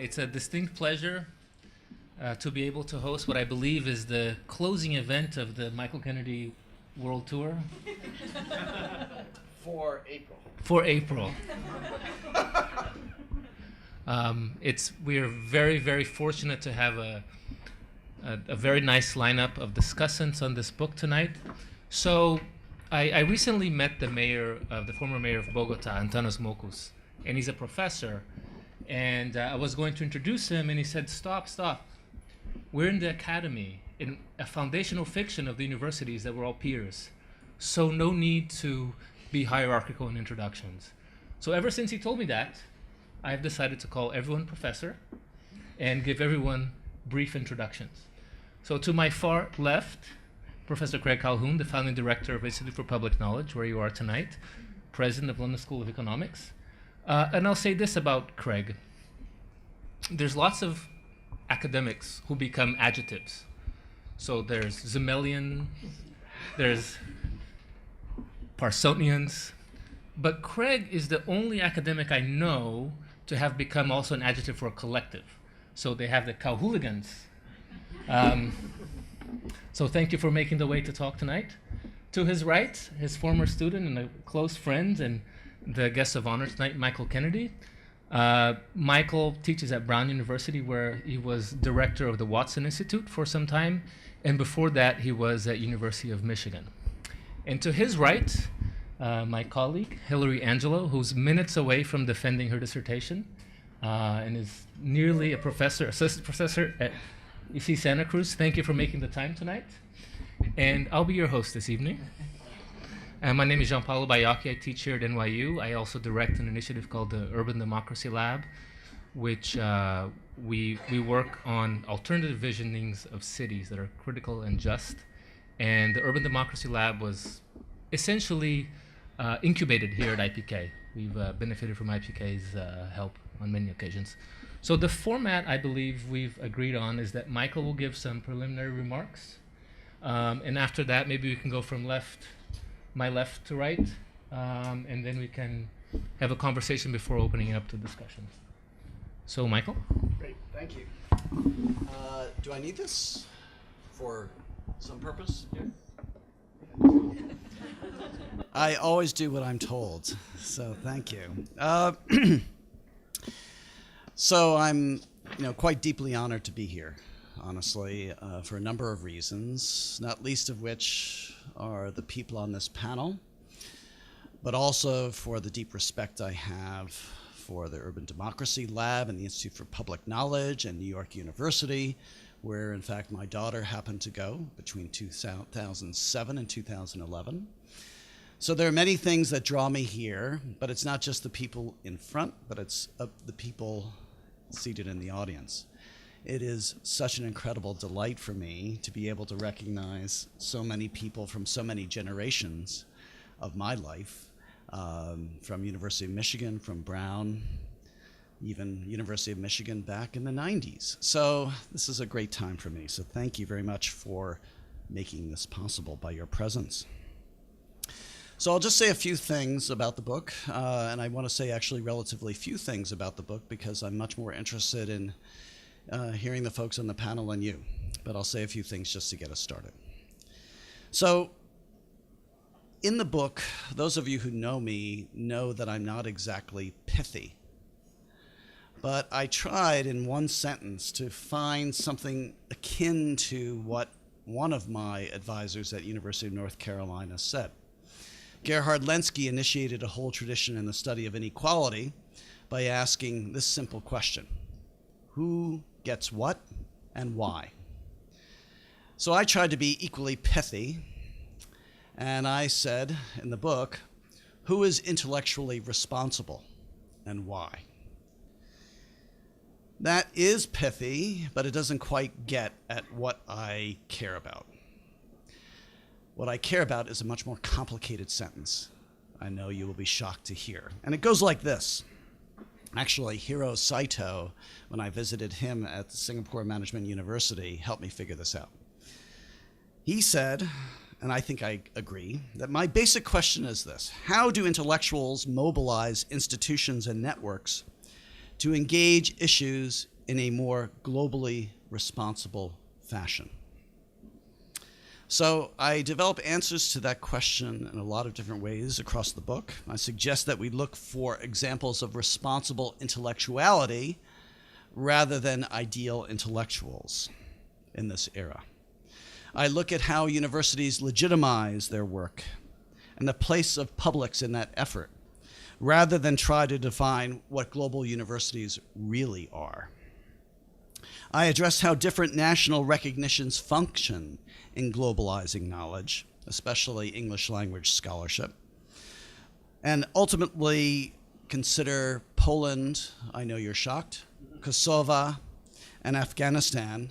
It's a distinct pleasure to be able to host what I believe is the closing event of the Michael Kennedy World Tour. For April. For April. We are very, very fortunate to have a very nice lineup of discussants on this book tonight. So I recently met the former mayor of Bogota, Antanas Mocus, and he's a professor. And I was going to introduce him, and he said, stop. We're in the academy, in a foundational fiction of the universities that we're all peers. So no need to be hierarchical in introductions. So ever since he told me that, I've decided to call everyone professor and give everyone brief introductions. So to my far left, Professor Craig Calhoun, the founding director of Institute for Public Knowledge, where you are tonight, president of London School of Economics. And I'll say this about Craig. There's lots of academics who become adjectives. So there's Zemelian, there's Parsonians, but Craig is the only academic I know to have become also an adjective for a collective. So they have the Cowhooligans. So thank you for making the way to talk tonight. To his right, his former student and a close friend and the guest of honor tonight, Michael Kennedy. Michael teaches at Brown University, where he was director of the Watson Institute for some time, and before that he was at University of Michigan. And to his right, my colleague, Hillary Angelo, who's minutes away from defending her dissertation, and is nearly a assistant professor at UC Santa Cruz. Thank you for making the time tonight. And I'll be your host this evening. My name is Gianpaolo Baiocchi. I teach here at NYU. I also direct an initiative called the Urban Democracy Lab, which we work on alternative visionings of cities that are critical and just. And the Urban Democracy Lab was essentially incubated here at IPK. We've benefited from IPK's help on many occasions. So the format I believe we've agreed on is that Michael will give some preliminary remarks. And after that, maybe we can go from my left to right, and then we can have a conversation before opening it up to discussion. So, Michael? Great, thank you. Do I need this for some purpose? Yeah. I always do what I'm told, so thank you. So I'm, quite deeply honored to be here, honestly, for a number of reasons, not least of which are the people on this panel, but also for the deep respect I have for the Urban Democracy Lab and the Institute for Public Knowledge and New York University, where in fact my daughter happened to go between 2007 and 2011. So there are many things that draw me here, but it's not just the people in front, but it's the people seated in the audience. It is such an incredible delight for me to be able to recognize so many people from so many generations of my life, from University of Michigan, from Brown, even University of Michigan back in the 90s. So this is a great time for me. So thank you very much for making this possible by your presence. So I'll just say a few things about the book, and I want to say actually relatively few things about the book because I'm much more interested in hearing the folks on the panel than you, but I'll say a few things just to get us started. So in the book, those of you who know me know that I'm not exactly pithy, but I tried in one sentence to find something akin to what one of my advisors at University of North Carolina said. Gerhard Lenski initiated a whole tradition in the study of inequality by asking this simple question: who gets what and why? So I tried to be equally pithy, and I said in the book, who is intellectually responsible and why? That is pithy, but it doesn't quite get at what I care about. What I care about is a much more complicated sentence. I know you will be shocked to hear. And it goes like this. Actually, Hiro Saito, when I visited him at the Singapore Management University, helped me figure this out. He said, and I think I agree, that my basic question is this: how do intellectuals mobilize institutions and networks to engage issues in a more globally responsible fashion? So I develop answers to that question in a lot of different ways across the book. I suggest that we look for examples of responsible intellectuality rather than ideal intellectuals in this era. I look at how universities legitimize their work and the place of publics in that effort, rather than try to define what global universities really are. I address how different national recognitions function in globalizing knowledge, especially English language scholarship, and ultimately consider Poland, I know you're shocked, Kosovo, and Afghanistan,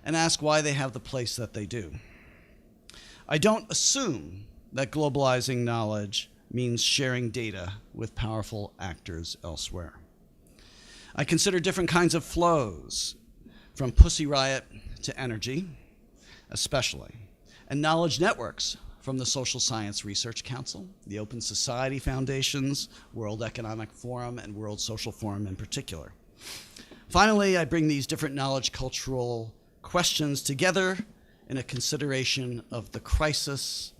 and ask why they have the place that they do. I don't assume that globalizing knowledge means sharing data with powerful actors elsewhere. I consider different kinds of flows, from Pussy Riot to energy, especially, and knowledge networks from the Social Science Research Council, the Open Society Foundations, World Economic Forum, and World Social Forum in particular. Finally, I bring these different knowledge cultural questions together in a consideration of the crisis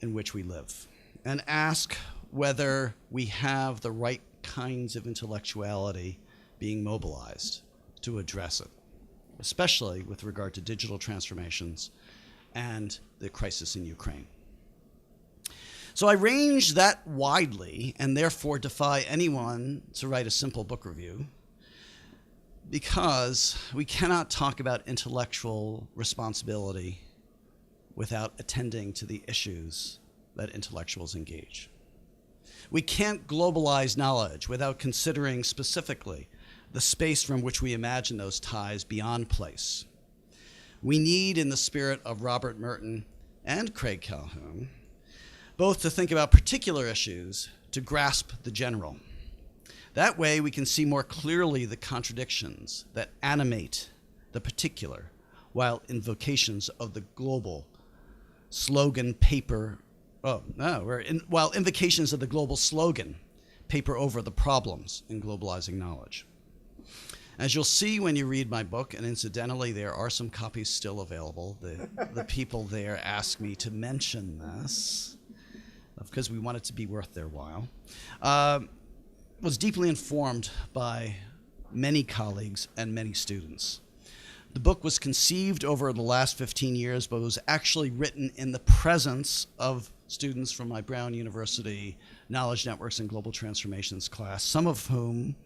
in which we live, and ask whether we have the right kinds of intellectuality being mobilized to address it, especially with regard to digital transformations and the crisis in Ukraine. So I range that widely and therefore defy anyone to write a simple book review, because we cannot talk about intellectual responsibility without attending to the issues that intellectuals engage. We can't globalize knowledge without considering specifically the space from which we imagine those ties beyond place. We need, in the spirit of Robert Merton and Craig Calhoun, both to think about particular issues, to grasp the general. That way we can see more clearly the contradictions that animate the particular, while invocations of the global slogan paper, while invocations of the global slogan paper over the problems in globalizing knowledge. As you'll see when you read my book, and incidentally, there are some copies still available. The people there asked me to mention this because we want it to be worth their while. Was deeply informed by many colleagues and many students. The book was conceived over the last 15 years, but was actually written in the presence of students from my Brown University Knowledge Networks and Global Transformations class, some of whom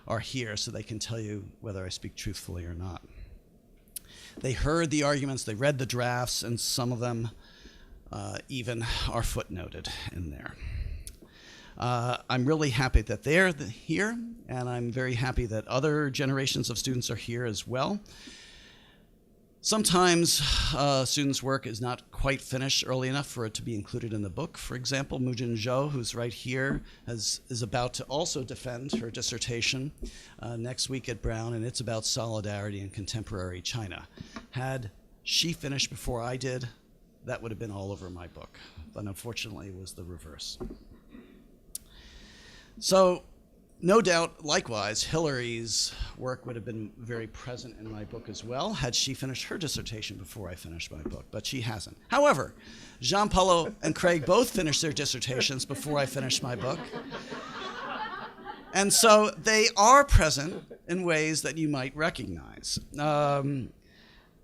are here so they can tell you whether I speak truthfully or not. They heard the arguments, they read the drafts, and some of them even are footnoted in there. I'm really happy that they're here, and I'm very happy that other generations of students are here as well. Sometimes students' work is not quite finished early enough for it to be included in the book. For example, Mujin Zhou, who's right here, is about to also defend her dissertation next week at Brown, and it's about solidarity in contemporary China. Had she finished before I did, that would have been all over my book, but unfortunately it was the reverse. So, no doubt, likewise, Hillary's work would have been very present in my book as well had she finished her dissertation before I finished my book, but she hasn't. However, Gianpaolo and Craig both finished their dissertations before I finished my book. And so they are present in ways that you might recognize.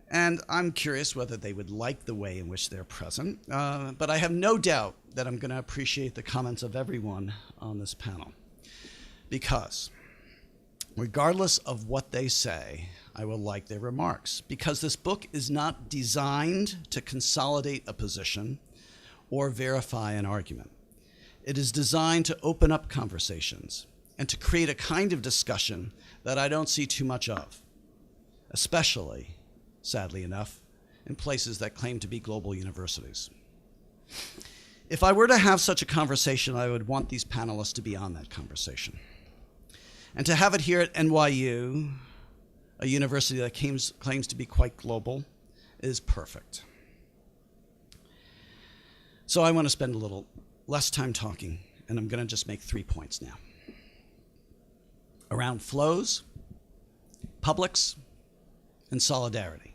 And I'm curious whether they would like the way in which they're present, but I have no doubt that I'm going to appreciate the comments of everyone on this panel. Because regardless of what they say, I will like their remarks, because this book is not designed to consolidate a position or verify an argument. It is designed to open up conversations and to create a kind of discussion that I don't see too much of, especially, sadly enough, in places that claim to be global universities. If I were to have such a conversation, I would want these panelists to be on that conversation. And to have it here at NYU, a university that claims to be quite global, is perfect. So I want to spend a little less time talking, and I'm going to just make 3 points now. around flows, publics, and solidarity.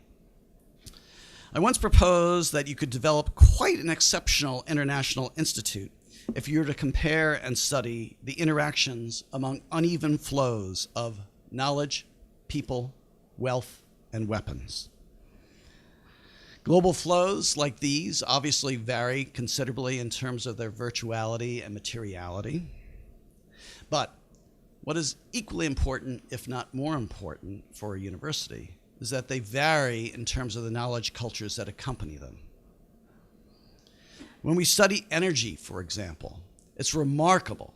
I once proposed that you could develop quite an exceptional international institute if you were to compare and study the interactions among uneven flows of knowledge, people, wealth, and weapons. Global flows like these obviously vary considerably in terms of their virtuality and materiality. But what is equally important, if not more important, for a university is that they vary in terms of the knowledge cultures that accompany them. When we study energy, for example, it's remarkable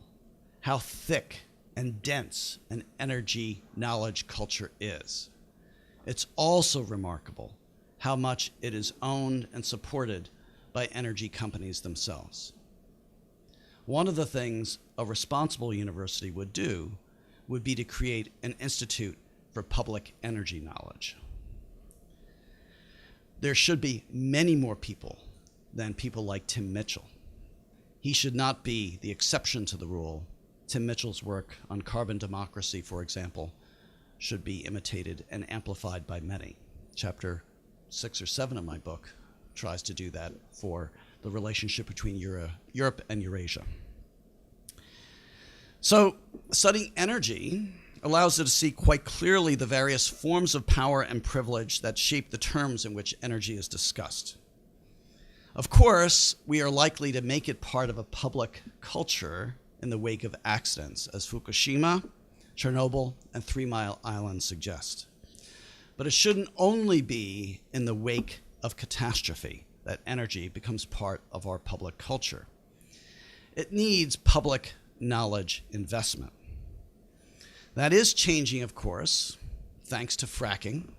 how thick and dense an energy knowledge culture is. It's also remarkable how much it is owned and supported by energy companies themselves. One of the things a responsible university would do would be to create an institute for public energy knowledge. There should be many more people than people like Tim Mitchell. He should not be the exception to the rule. Tim Mitchell's work on carbon democracy, for example, should be imitated and amplified by many. Chapter 6 or 7 of my book tries to do that for the relationship between Europe and Eurasia. So studying energy allows us to see quite clearly the various forms of power and privilege that shape the terms in which energy is discussed. Of course, we are likely to make it part of a public culture in the wake of accidents, as Fukushima, Chernobyl, and 3 Mile Island suggest. But it shouldn't only be in the wake of catastrophe that energy becomes part of our public culture. It needs public knowledge investment. That is changing, of course, thanks to fracking.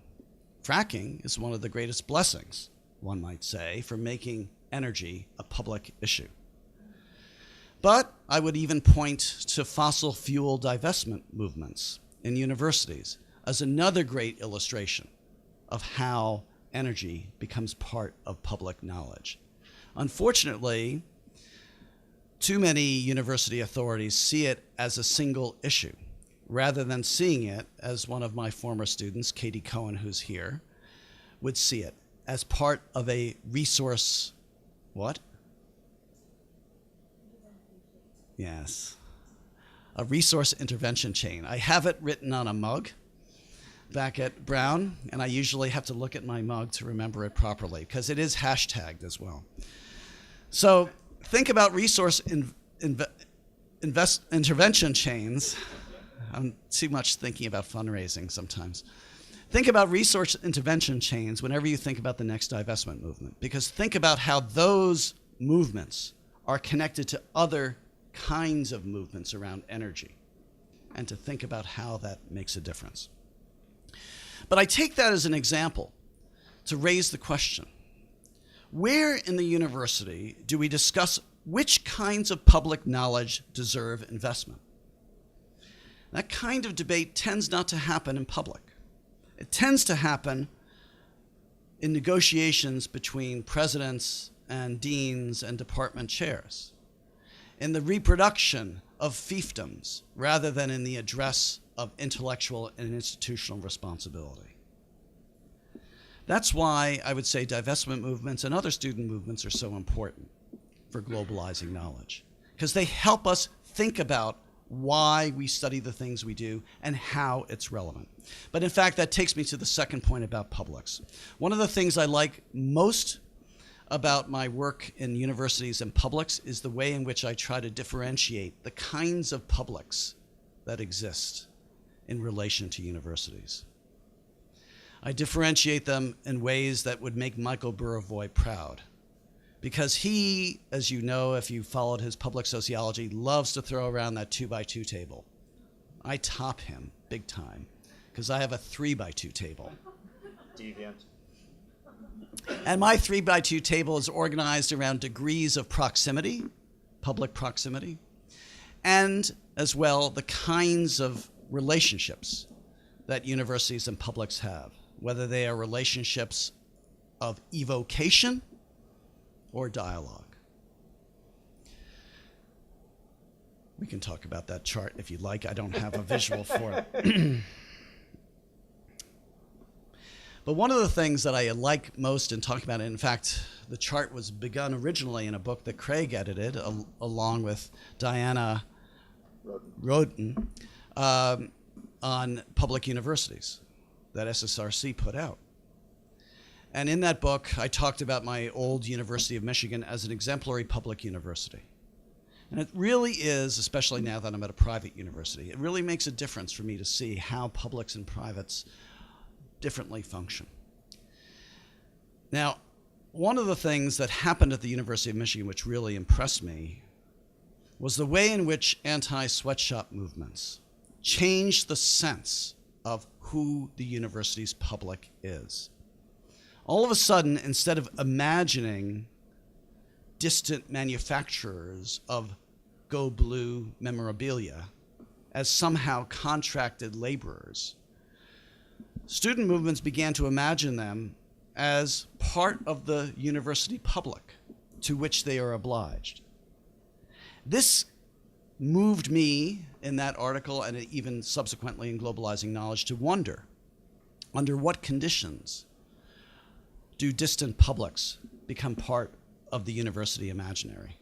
Fracking is one of the greatest blessings, one might say, for making energy a public issue. But I would even point to fossil fuel divestment movements in universities as another great illustration of how energy becomes part of public knowledge. Unfortunately, too many university authorities see it as a single issue, rather than seeing it, as one of my former students, Katie Cohen, who's here, would see it as part of a resource, what? Yes, a resource intervention chain. I have it written on a mug back at Brown, and I usually have to look at my mug to remember it properly, because it is hashtagged as well. So think about resource intervention chains. I'm too much thinking about fundraising sometimes. Think about resource intervention chains whenever you think about the next divestment movement, because think about how those movements are connected to other kinds of movements around energy, and to think about how that makes a difference. But I take that as an example to raise the question, where in the university do we discuss which kinds of public knowledge deserve investment? That kind of debate tends not to happen in public. It tends to happen in negotiations between presidents and deans and department chairs, in the reproduction of fiefdoms rather than in the address of intellectual and institutional responsibility. That's why I would say divestment movements and other student movements are so important for globalizing knowledge, because they help us think about why we study the things we do and how it's relevant. But in fact, that takes me to the second point about publics. One of the things I like most about my work in universities and publics is the way in which I try to differentiate the kinds of publics that exist in relation to universities. I differentiate them in ways that would make Michael Buravoy proud, because he, as you know, if you followed his public sociology, loves to throw around that 2x2 table. I top him big time, because I have a 3x2 table. Deviant. And my 3x2 table is organized around degrees of proximity, public proximity, and as well the kinds of relationships that universities and publics have, whether they are relationships of evocation or dialogue. We can talk about that chart if you'd like. I don't have a visual for it. But one of the things that I like most in talking about it, in fact, the chart was begun originally in a book that Craig edited along with Diana Roden on public universities that SSRC put out. And in that book, I talked about my old University of Michigan as an exemplary public university. And it really is, especially now that I'm at a private university, it really makes a difference for me to see how publics and privates differently function. Now, one of the things that happened at the University of Michigan which really impressed me was the way in which anti-sweatshop movements changed the sense of who the university's public is. All of a sudden, instead of imagining distant manufacturers of Go Blue memorabilia as somehow contracted laborers, student movements began to imagine them as part of the university public to which they are obliged. This moved me in that article, and even subsequently in Globalizing Knowledge, to wonder, under what conditions do distant publics become part of the university imaginary?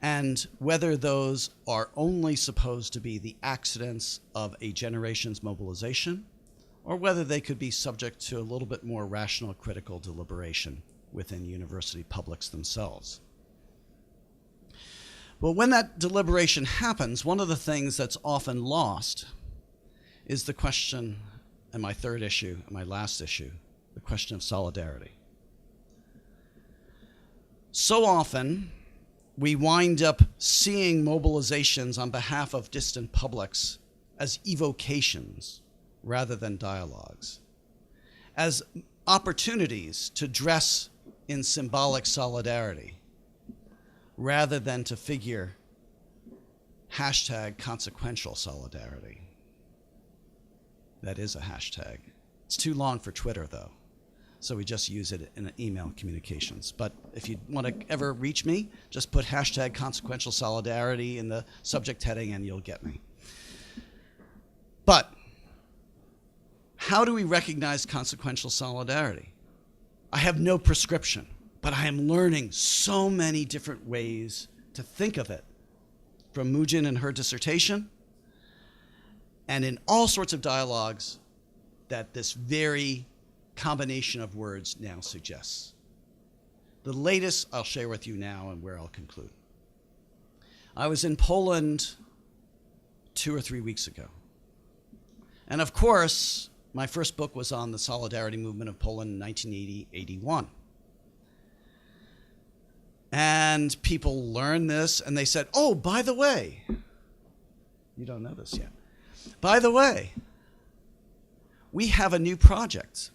And whether those are only supposed to be the accidents of a generation's mobilization, or whether they could be subject to a little bit more rational, critical deliberation within university publics themselves. Well, when that deliberation happens, one of the things that's often lost is the question, and my third issue, and my last issue, the question of solidarity. So often, we wind up seeing mobilizations on behalf of distant publics as evocations rather than dialogues, as opportunities to dress in symbolic solidarity rather than to figure hashtag consequential solidarity. That is a hashtag. It's too long for Twitter, though, so we just use it in email communications. But if you want to ever reach me, just put hashtag consequential solidarity in the subject heading and you'll get me. But how do we recognize consequential solidarity? I have no prescription, but I am learning so many different ways to think of it, from Mujin and her dissertation, and in all sorts of dialogues that this very combination of words now suggests. The latest I'll share with you now, and where I'll conclude. I was in Poland 2 or 3 weeks ago. And of course, my first book was on the solidarity movement of Poland in 1980-81. And people learned this, and they said, oh, by the way, you don't know this yet. By the way, we have a new project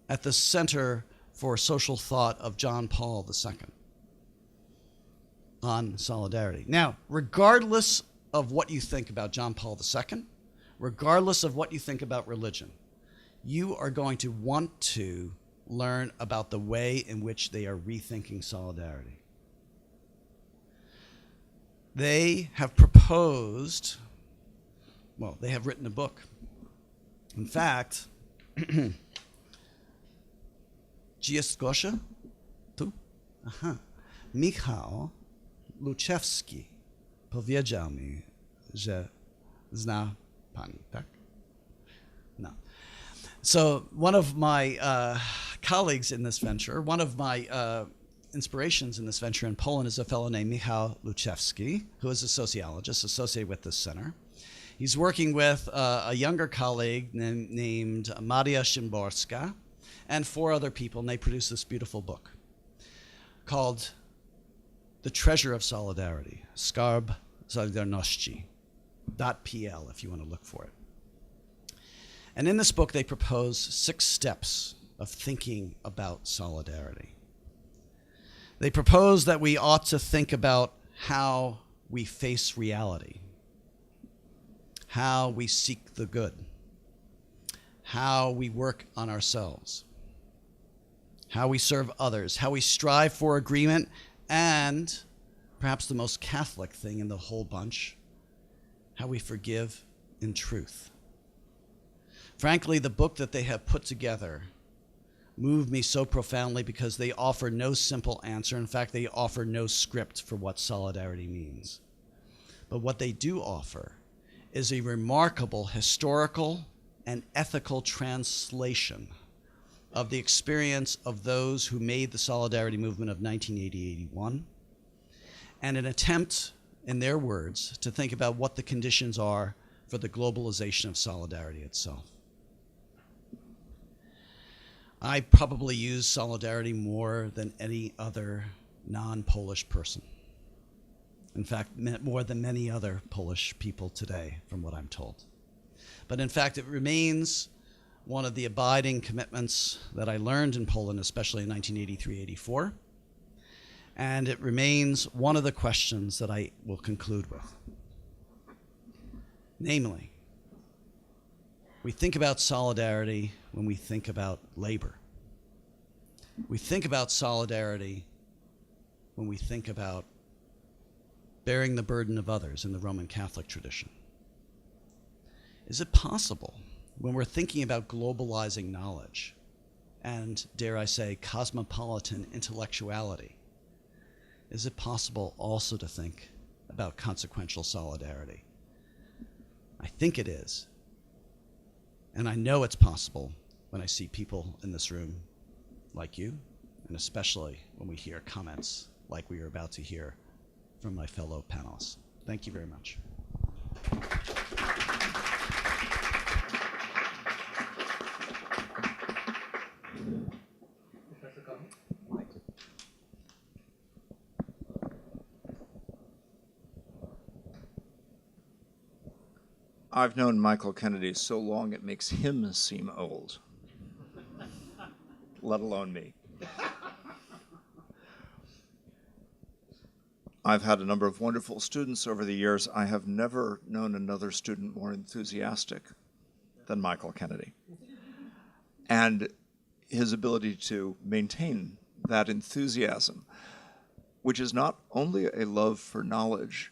at the Center for Social Thought of Gianpaolo II on solidarity. Now, regardless of what you think about Gianpaolo II, regardless of what you think about religion, you are going to want to learn about the way in which they are rethinking solidarity. They have proposed, well, they have written a book. In fact, Gosha, tu? Aha. Michał Luczewski powiedział mi, że zna pani, tak? No. So one of my colleagues in this venture, one of my inspirations in this venture in Poland is a fellow named Michał Luczewski, who is a sociologist associated with this center. He's working with a younger colleague named Maria Szymborska and 4 other people, and they produced this beautiful book called The Treasure of Solidarity, Skarb Solidarności, .pl if you want to look for it. And in this book, they propose 6 steps of thinking about solidarity. They propose that we ought to think about how we face reality, how we seek the good, how we work on ourselves, how we serve others, how we strive for agreement, and perhaps the most Catholic thing in the whole bunch, how we forgive in truth. Frankly, the book that they have put together moved me so profoundly because they offer no simple answer. In fact, they offer no script for what solidarity means. But what they do offer is a remarkable historical and ethical translation of the experience of those who made the solidarity movement of 1980-81, and an attempt, in their words, to think about what the conditions are for the globalization of solidarity itself. I probably use solidarity more than any other non-Polish person. In fact, more than many other Polish people today, from what I'm told. But in fact, it remains one of the abiding commitments that I learned in Poland, especially in 1983-84. And it remains one of the questions that I will conclude with. Namely, we think about solidarity when we think about labor. We think about solidarity when we think about bearing the burden of others in the Roman Catholic tradition. Is it possible, when we're thinking about globalizing knowledge and, dare I say, cosmopolitan intellectuality, is it possible also to think about consequential solidarity? I think it is. And I know it's possible when I see people in this room like you, and especially when we hear comments like we are about to hear from my fellow panelists. Thank you very much. I've known Michael Kennedy so long it makes him seem old, let alone me. I've had a number of wonderful students over the years. I have never known another student more enthusiastic than Michael Kennedy. And his ability to maintain that enthusiasm, which is not only a love for knowledge,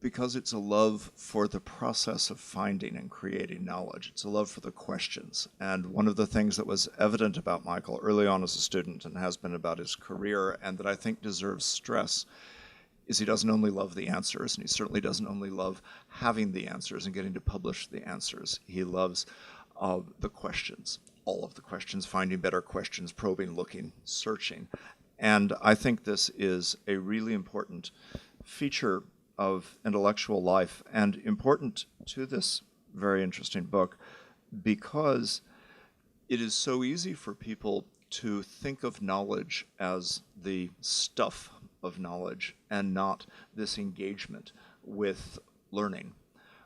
because it's a love for the process of finding and creating knowledge. It's a love for the questions. And one of the things that was evident about Michael early on as a student and has been about his career, and that I think deserves stress, is he doesn't only love the answers, and he certainly doesn't only love having the answers and getting to publish the answers. He loves the questions, all of the questions, finding better questions, probing, looking, searching. And I think this is a really important feature of intellectual life, and important to this very interesting book, because it is so easy for people to think of knowledge as the stuff of knowledge and not this engagement with learning,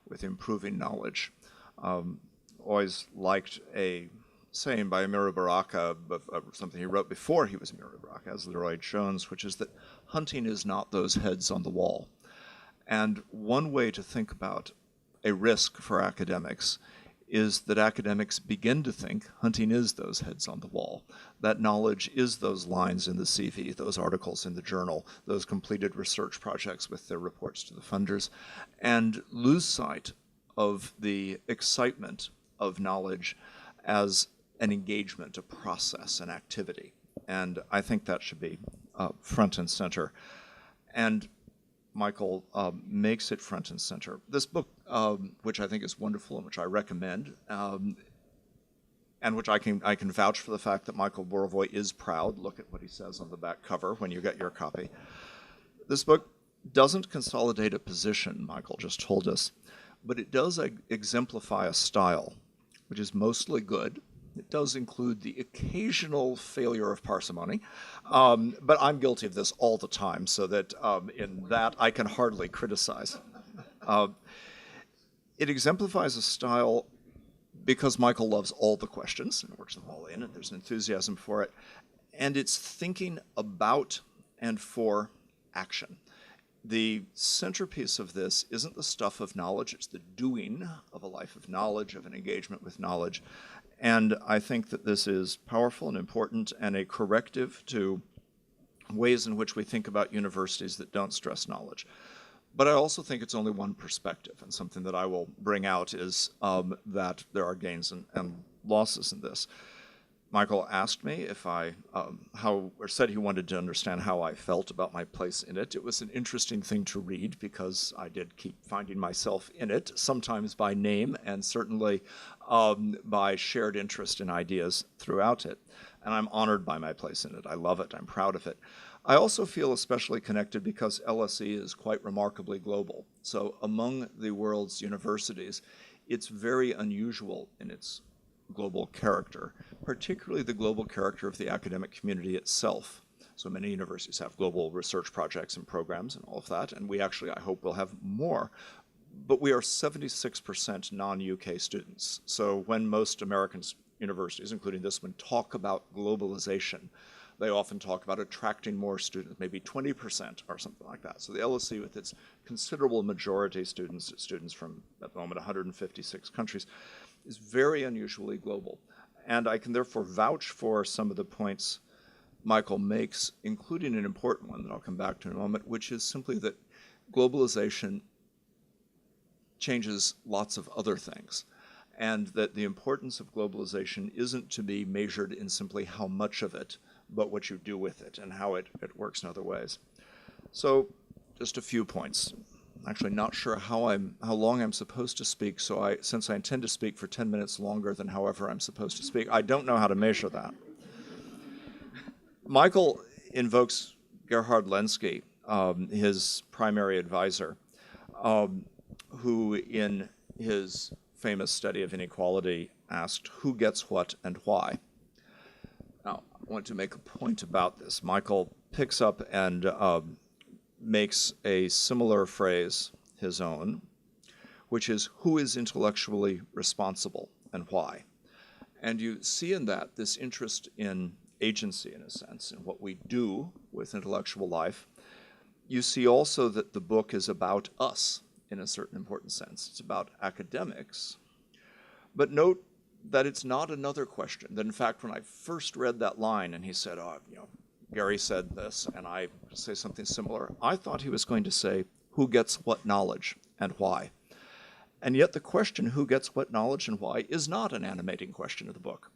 with improving knowledge. Always liked a saying by Amiri Baraka, something he wrote before he was Amiri Baraka, as Leroy Jones, which is that hunting is not those heads on the wall. And one way to think about a risk for academics is that academics begin to think hunting is those heads on the wall. That knowledge is those lines in the CV, those articles in the journal, those completed research projects with their reports to the funders, and lose sight of the excitement of knowledge as an engagement, a process, an activity. And I think that should be front and center. And Michael makes it front and center. This book, which I think is wonderful and which I recommend, and which I can vouch for the fact that Michael Borovoy is proud. Look at what he says on the back cover when you get your copy. This book doesn't consolidate a position, Michael just told us, but it does exemplify a style, which is mostly good. It does include the occasional failure of parsimony, but I'm guilty of this all the time, so that in that I can hardly criticize. It exemplifies a style because Michael loves all the questions and works them all in, and there's an enthusiasm for it, and it's thinking about and for action. The centerpiece of this isn't the stuff of knowledge, it's the doing of a life of knowledge, of an engagement with knowledge. And I think that this is powerful and important and a corrective to ways in which we think about universities that don't stress knowledge. But I also think it's only one perspective, and something that I will bring out is that there are gains and losses in this. Michael asked me if said he wanted to understand how I felt about my place in it. It was an interesting thing to read because I did keep finding myself in it, sometimes by name and certainly by shared interest in ideas throughout it. And I'm honored by my place in it. I love it. I'm proud of it. I also feel especially connected because LSE is quite remarkably global. So among the world's universities, it's very unusual in its global character, particularly the global character of the academic community itself. So many universities have global research projects and programs and all of that, and we actually, I hope, will have more. But we are 76% non-UK students. So when most American universities, including this one, talk about globalization, they often talk about attracting more students, maybe 20% or something like that. So the LSE, with its considerable majority students from, at the moment, 156 countries, is very unusually global. And I can therefore vouch for some of the points Michael makes, including an important one that I'll come back to in a moment, which is simply that globalization changes lots of other things, and that the importance of globalization isn't to be measured in simply how much of it, but what you do with it and how it works in other ways. So just a few points. I'm actually not sure how long I'm supposed to speak, so since I intend to speak for 10 minutes longer than however I'm supposed to speak, I don't know how to measure that. Michael invokes Gerhard Lenski, his primary advisor, who in his famous study of inequality asked who gets what and why. Now, I want to make a point about this. Michael picks up and makes a similar phrase his own, which is who is intellectually responsible and why. And you see in that this interest in agency, in a sense, in what we do with intellectual life. You see also that the book is about us in a certain important sense. It's about academics. But note that it's not another question. That in fact, when I first read that line and he said, Gary said this, and I say something similar, I thought he was going to say, who gets what knowledge and why? And yet the question, who gets what knowledge and why, is not an animating question of the book.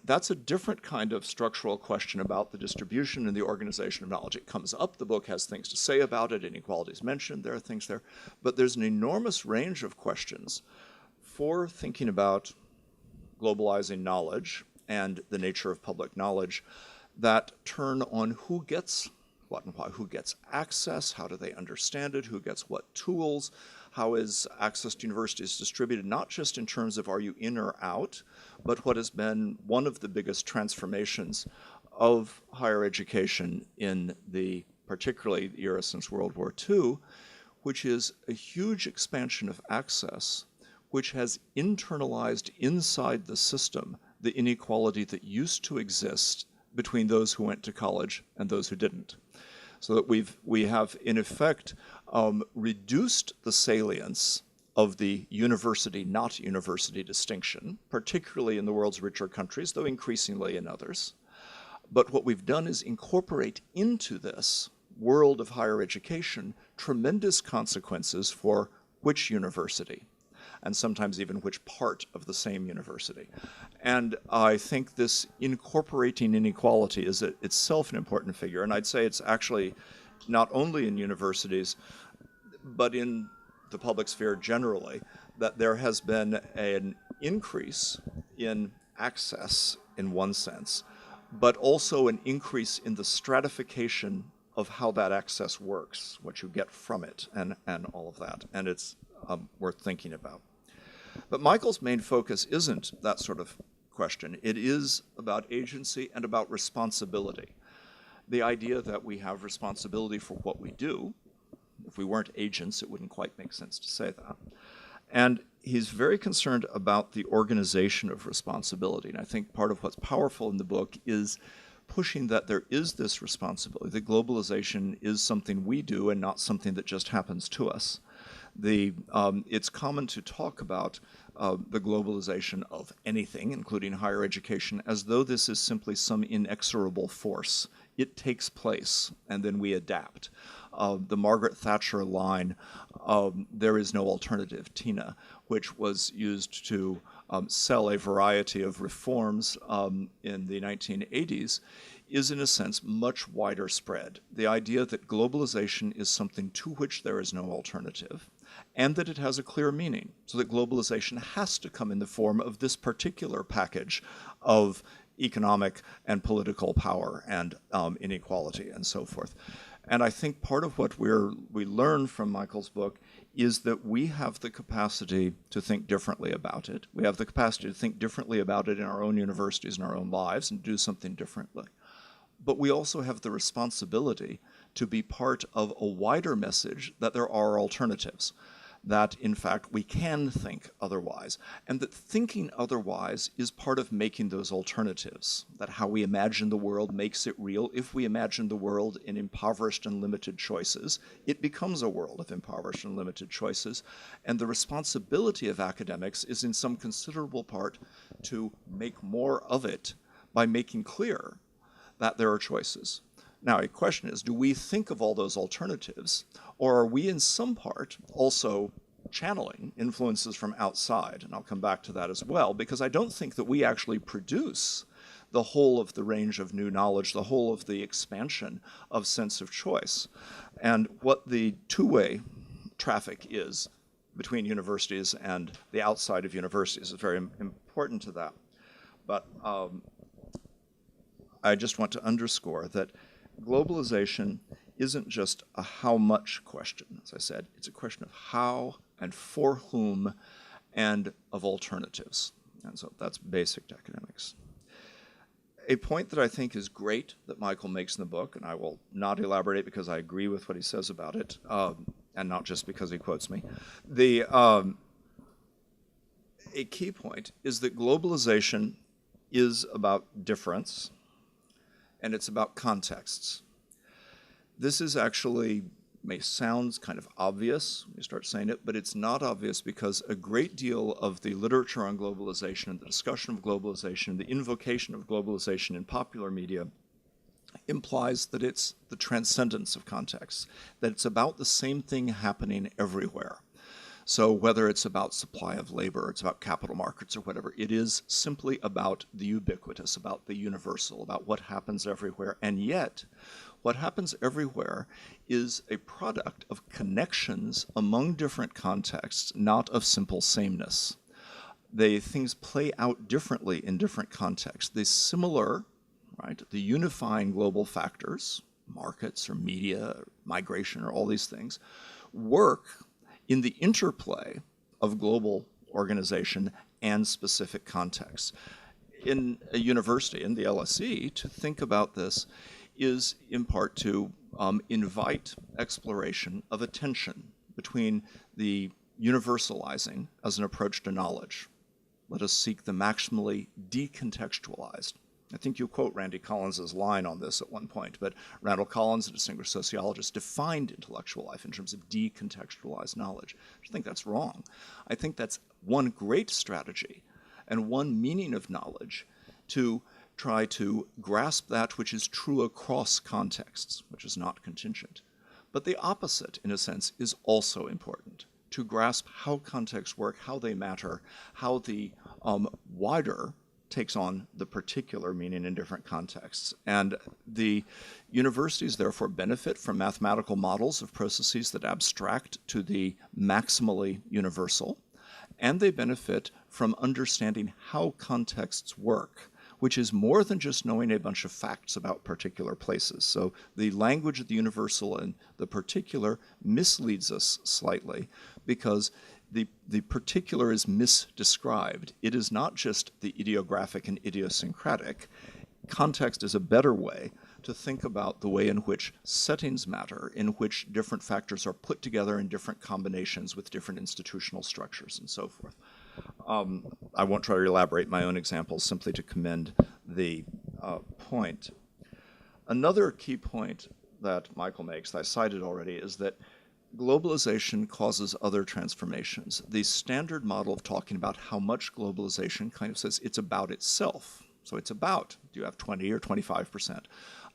That's a different kind of structural question about the distribution and the organization of knowledge. It comes up, the book has things to say about it, inequality is mentioned, there are things there, but there's an enormous range of questions for thinking about globalizing knowledge and the nature of public knowledge that turn on who gets what and why, who gets access, how do they understand it, who gets what tools, how is access to universities distributed, not just in terms of are you in or out, but what has been one of the biggest transformations of higher education in the particularly the era since World War II, which is a huge expansion of access, which has internalized inside the system the inequality that used to exist between those who went to college and those who didn't. So that we have, in effect, reduced the salience of the university, not university distinction, particularly in the world's richer countries, though increasingly in others. But what we've done is incorporate into this world of higher education tremendous consequences for which university, and sometimes even which part of the same university. And I think this incorporating inequality is itself an important figure, and I'd say it's actually not only in universities, but in the public sphere generally, that there has been an increase in access in one sense, but also an increase in the stratification of how that access works, what you get from it, and all of that, and it's worth thinking about. But Michael's main focus isn't that sort of question. It is about agency and about responsibility. The idea that we have responsibility for what we do. If we weren't agents, it wouldn't quite make sense to say that. And he's very concerned about the organization of responsibility. And I think part of what's powerful in the book is pushing that there is this responsibility, that globalization is something we do and not something that just happens to us. It's common to talk about the globalization of anything, including higher education, as though this is simply some inexorable force It takes place, and then we adapt. The Margaret Thatcher line, there is no alternative, Tina, which was used to sell a variety of reforms in the 1980s, is in a sense much wider spread. The idea that globalization is something to which there is no alternative, and that it has a clear meaning, so that globalization has to come in the form of this particular package of economic and political power and inequality and so forth. And I think part of what we learn from Michael's book is that we have the capacity to think differently about it. We have the capacity to think differently about it in our own universities and our own lives and do something differently. But we also have the responsibility to be part of a wider message that there are alternatives, that in fact we can think otherwise, and that thinking otherwise is part of making those alternatives, that how we imagine the world makes it real. If we imagine the world in impoverished and limited choices, it becomes a world of impoverished and limited choices, and the responsibility of academics is in some considerable part to make more of it by making clear that there are choices. Now, a question is, do we think of all those alternatives, or are we in some part also channeling influences from outside? And I'll come back to that as well, because I don't think that we actually produce the whole of the range of new knowledge, the whole of the expansion of sense of choice. And what the two-way traffic is between universities and the outside of universities is very important to that. But I just want to underscore that globalization isn't just a how much question, as I said. It's a question of how and for whom and of alternatives. And so that's basic to academics. A point that I think is great that Michael makes in the book, and I will not elaborate because I agree with what he says about it, and not just because he quotes me. A key point is that globalization is about difference, and it's about contexts. This is actually, may sound kind of obvious when you start saying it, but it's not obvious because a great deal of the literature on globalization and the discussion of globalization, the invocation of globalization in popular media implies that it's the transcendence of context, that it's about the same thing happening everywhere. So whether it's about supply of labor, it's about capital markets or whatever, it is simply about the ubiquitous, about the universal, about what happens everywhere. And yet, what happens everywhere is a product of connections among different contexts, not of simple sameness. Things play out differently in different contexts. The similar, right, the unifying global factors, markets or media, or migration or all these things, work in the interplay of global organization and specific contexts. In a university, in the LSE, to think about this is in part to invite exploration of a tension between the universalizing as an approach to knowledge. Let us seek the maximally decontextualized. I think you quote Randy Collins's line on this at one point, but Randall Collins, a distinguished sociologist, defined intellectual life in terms of decontextualized knowledge. I think that's wrong. I think that's one great strategy and one meaning of knowledge to try to grasp that which is true across contexts, which is not contingent. But the opposite, in a sense, is also important, to grasp how contexts work, how they matter, how the wider takes on the particular meaning in different contexts. And the universities therefore benefit from mathematical models of processes that abstract to the maximally universal, and they benefit from understanding how contexts work, which is more than just knowing a bunch of facts about particular places. So the language of the universal and the particular misleads us slightly because the particular is misdescribed. It is not just the idiographic and idiosyncratic. Context is a better way to think about the way in which settings matter, in which different factors are put together in different combinations with different institutional structures and so forth. I won't try to elaborate my own examples, simply to commend the point. Another key point that Michael makes, that I cited already, is that globalization causes other transformations. The standard model of talking about how much globalization kind of says it's about itself. So it's about Do you have 20 or 25%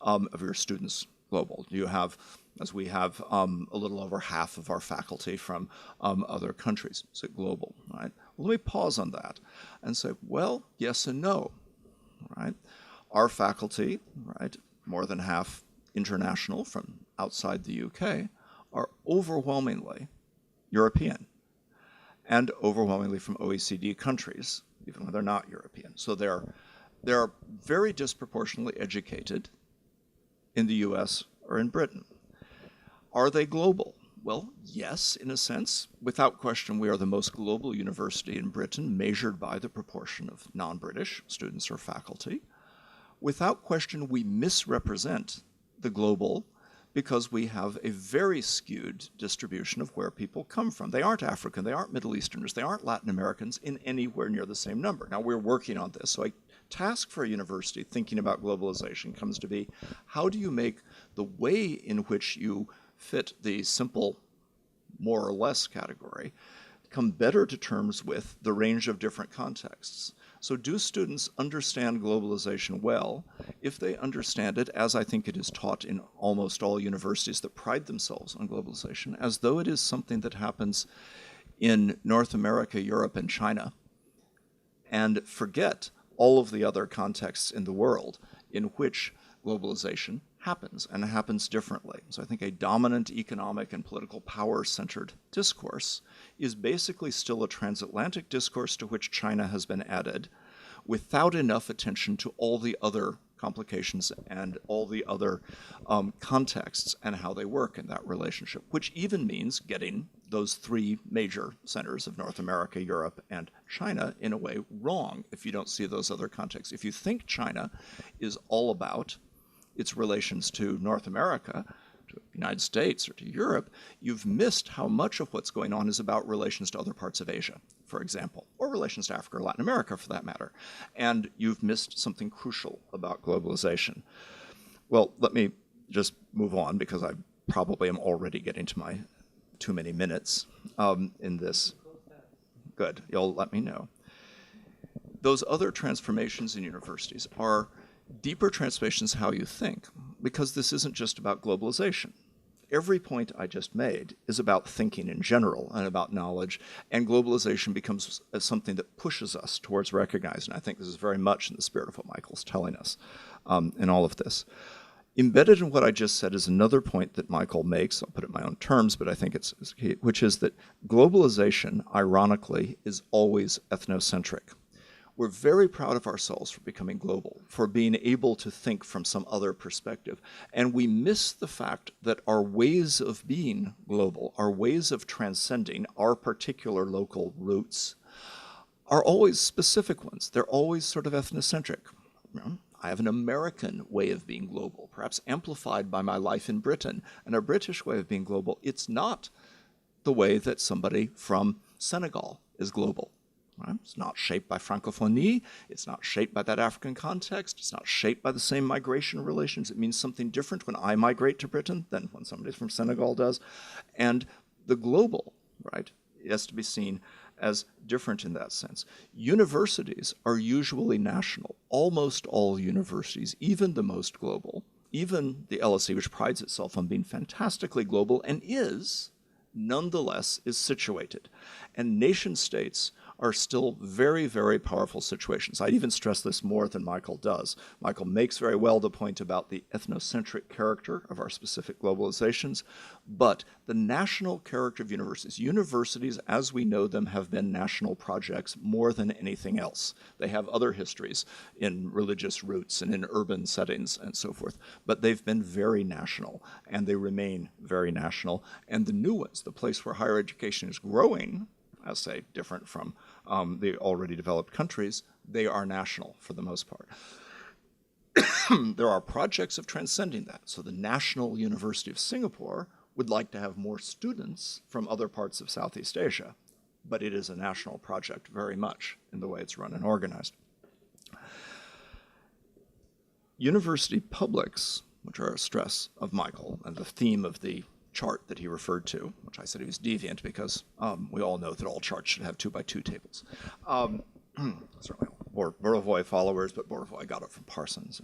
of your students global? Do you have, as we have, a little over half of our faculty from other countries? Is it global, right? Well, let me pause on that and say, well, yes and no, right? Our faculty, right, more than half international from outside the UK, are overwhelmingly European and overwhelmingly from OECD countries, even when they're not European. So they're very disproportionately educated in the US or in Britain. Are they global? Well, yes, in a sense. Without question, we are the most global university in Britain, measured by the proportion of non-British students or faculty. Without question, we misrepresent the global because we have a very skewed distribution of where people come from. They aren't African, they aren't Middle Easterners, they aren't Latin Americans in anywhere near the same number. Now, we're working on this. So a task for a university thinking about globalization comes to be, how do you make the way in which you fit the simple more or less category come better to terms with the range of different contexts? So do students understand globalization well if they understand it, as I think it is taught in almost all universities that pride themselves on globalization, as though it is something that happens in North America, Europe, and China, and forget all of the other contexts in the world in which globalization happens, and happens differently. So I think a dominant economic and political power-centered discourse is basically still a transatlantic discourse to which China has been added, without enough attention to all the other complications and all the other contexts and how they work in that relationship, which even means getting those three major centers of North America, Europe, and China in a way wrong if you don't see those other contexts. If you think China is all about its relations to North America, to the United States, or to Europe, you've missed how much of what's going on is about relations to other parts of Asia, for example, or relations to Africa or Latin America, for that matter. And you've missed something crucial about globalization. Well, let me just move on, because I probably am already getting to my too many minutes in this. Good, you'll let me know. Those other transformations in universities are deeper transformations how you think, because this isn't just about globalization. Every point I just made is about thinking in general and about knowledge, and globalization becomes something that pushes us towards recognizing. I think this is very much in the spirit of what Michael's telling us in all of this. Embedded in what I just said is another point that Michael makes, I'll put it in my own terms, but I think it's key, which is that globalization, ironically, is always ethnocentric. We're very proud of ourselves for becoming global, for being able to think from some other perspective. And we miss the fact that our ways of being global, our ways of transcending our particular local roots, are always specific ones. They're always sort of ethnocentric. You know, I have an American way of being global, perhaps amplified by my life in Britain, and a British way of being global. It's not the way that somebody from Senegal is global. Right? It's not shaped by francophonie. It's not shaped by that African context. It's not shaped by the same migration relations. It means something different when I migrate to Britain than when somebody from Senegal does. And the global, right, it has to be seen as different in that sense. Universities are usually national. Almost all universities, even the most global, even the LSE, which prides itself on being fantastically global and is, nonetheless, is situated. And nation states are still very, very powerful situations. I'd even stress this more than Michael does. Michael makes very well the point about the ethnocentric character of our specific globalizations, but the national character of universities as we know them have been national projects more than anything else. They have other histories in religious roots and in urban settings and so forth, but they've been very national, and they remain very national. And the new ones, the place where higher education is growing, as say, different from the already developed countries, they are national for the most part. There are projects of transcending that. So the National University of Singapore would like to have more students from other parts of Southeast Asia, but it is a national project very much in the way it's run and organized. University publics, which are a stress of Michael and the theme of the chart that he referred to, which I said he was deviant because we all know that all charts should have 2x2 tables. Certainly or Bourgeois followers, but Bourgeois got it from Parsons.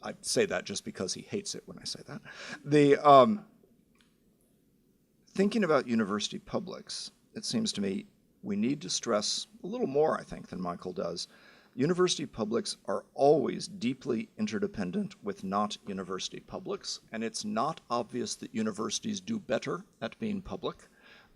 I say that just because he hates it when I say that. Thinking about university publics, it seems to me we need to stress a little more, I think, than Michael does. University publics are always deeply interdependent with not university publics, and it's not obvious that universities do better at being public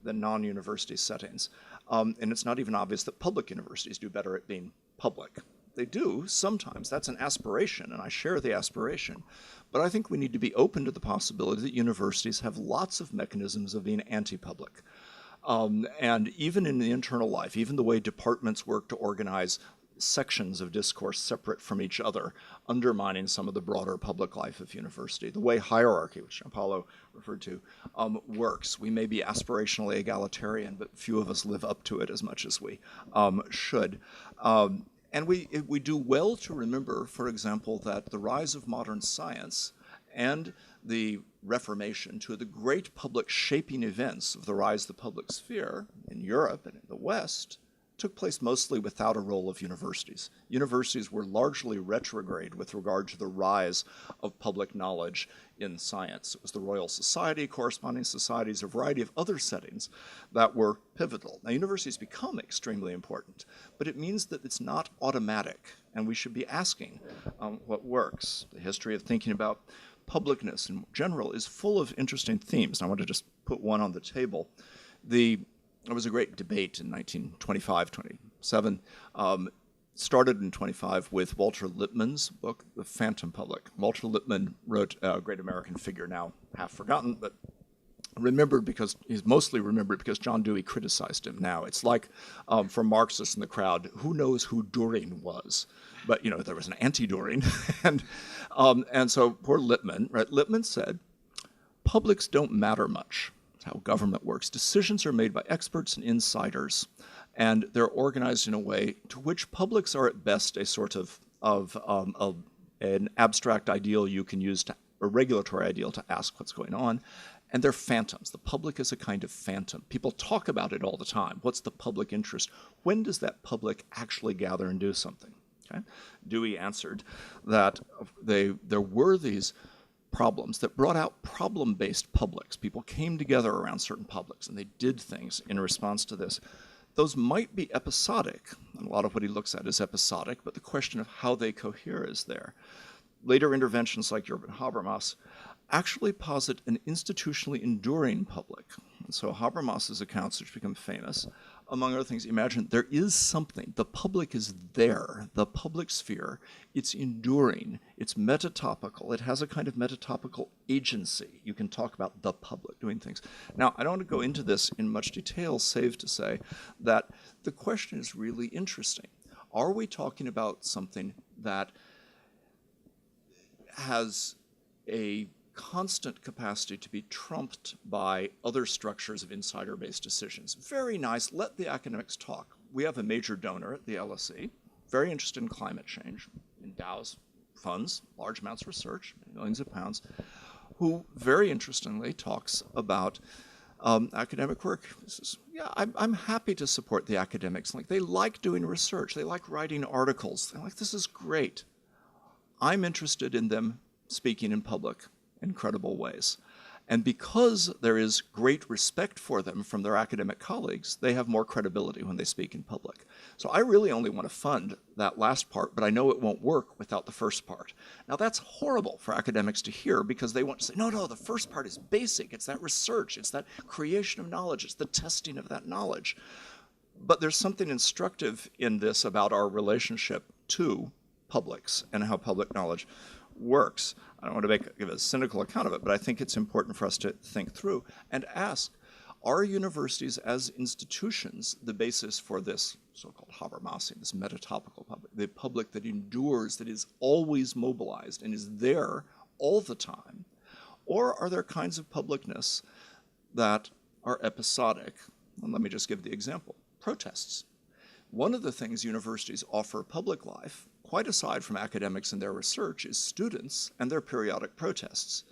than non-university settings. And it's not even obvious that public universities do better at being public. They do sometimes. That's an aspiration, and I share the aspiration. But I think we need to be open to the possibility that universities have lots of mechanisms of being anti-public. And even in the internal life, even the way departments work to organize sections of discourse separate from each other, undermining some of the broader public life of university. The way hierarchy, which Gianpaolo referred to, works. We may be aspirationally egalitarian, but few of us live up to it as much as we should. And we do well to remember, for example, that the rise of modern science and the Reformation, two of the great public shaping events of the rise of the public sphere in Europe and in the West, took place mostly without a role of universities. Universities were largely retrograde with regard to the rise of public knowledge in science. It was the Royal Society, corresponding societies, a variety of other settings that were pivotal. Now, universities become extremely important, but it means that it's not automatic, and we should be asking what works. The history of thinking about publicness in general is full of interesting themes. And I want to just put one on the table. There was a great debate in 1925-27, started in 25 with Walter Lippmann's book, The Phantom Public. Walter Lippmann wrote a great American figure, now half forgotten, but remembered because he's mostly remembered because John Dewey criticized him now. It's like for Marxists in the crowd, who knows who Düring was? But, there was an anti-Düring. and so poor Lippmann, right? Lippmann said, publics don't matter much. How government works. Decisions are made by experts and insiders, and they're organized in a way to which publics are at best a sort of an abstract ideal you can use a regulatory ideal to ask what's going on, and they're phantoms. The public is a kind of phantom. People talk about it all the time. What's the public interest? When does that public actually gather and do something? Okay? Dewey answered that there were these problems that brought out problem-based publics. People came together around certain publics and they did things in response to this. Those might be episodic, and a lot of what he looks at is episodic, but the question of how they cohere is there. Later interventions like Jürgen Habermas actually posit an institutionally enduring public. And so Habermas's accounts, which become famous, among other things, imagine there is something. The public is there, the public sphere. It's enduring. It's metatopical. It has a kind of metatopical agency. You can talk about the public doing things. Now, I don't want to go into this in much detail, save to say that the question is really interesting. Are we talking about something that has a constant capacity to be trumped by other structures of insider-based decisions? Very nice, let the academics talk. We have a major donor at the LSE, very interested in climate change, endows funds, large amounts of research, millions of pounds, who very interestingly talks about academic work. I'm happy to support the academics. They like doing research, they like writing articles, they're like, this is great. I'm interested in them speaking in public in credible ways. And because there is great respect for them from their academic colleagues, they have more credibility when they speak in public. So I really only want to fund that last part, but I know it won't work without the first part. Now that's horrible for academics to hear because they want to say, no, the first part is basic. It's that research. It's that creation of knowledge. It's the testing of that knowledge. But there's something instructive in this about our relationship to publics and how public knowledge works. I don't want to give a cynical account of it, but I think it's important for us to think through and ask, are universities as institutions the basis for this so-called Habermasian, this metatopical public, the public that endures, that is always mobilized and is there all the time? Or are there kinds of publicness that are episodic? And let me just give the example, protests. One of the things universities offer public life, quite aside from academics and their research, is students and their periodic protests,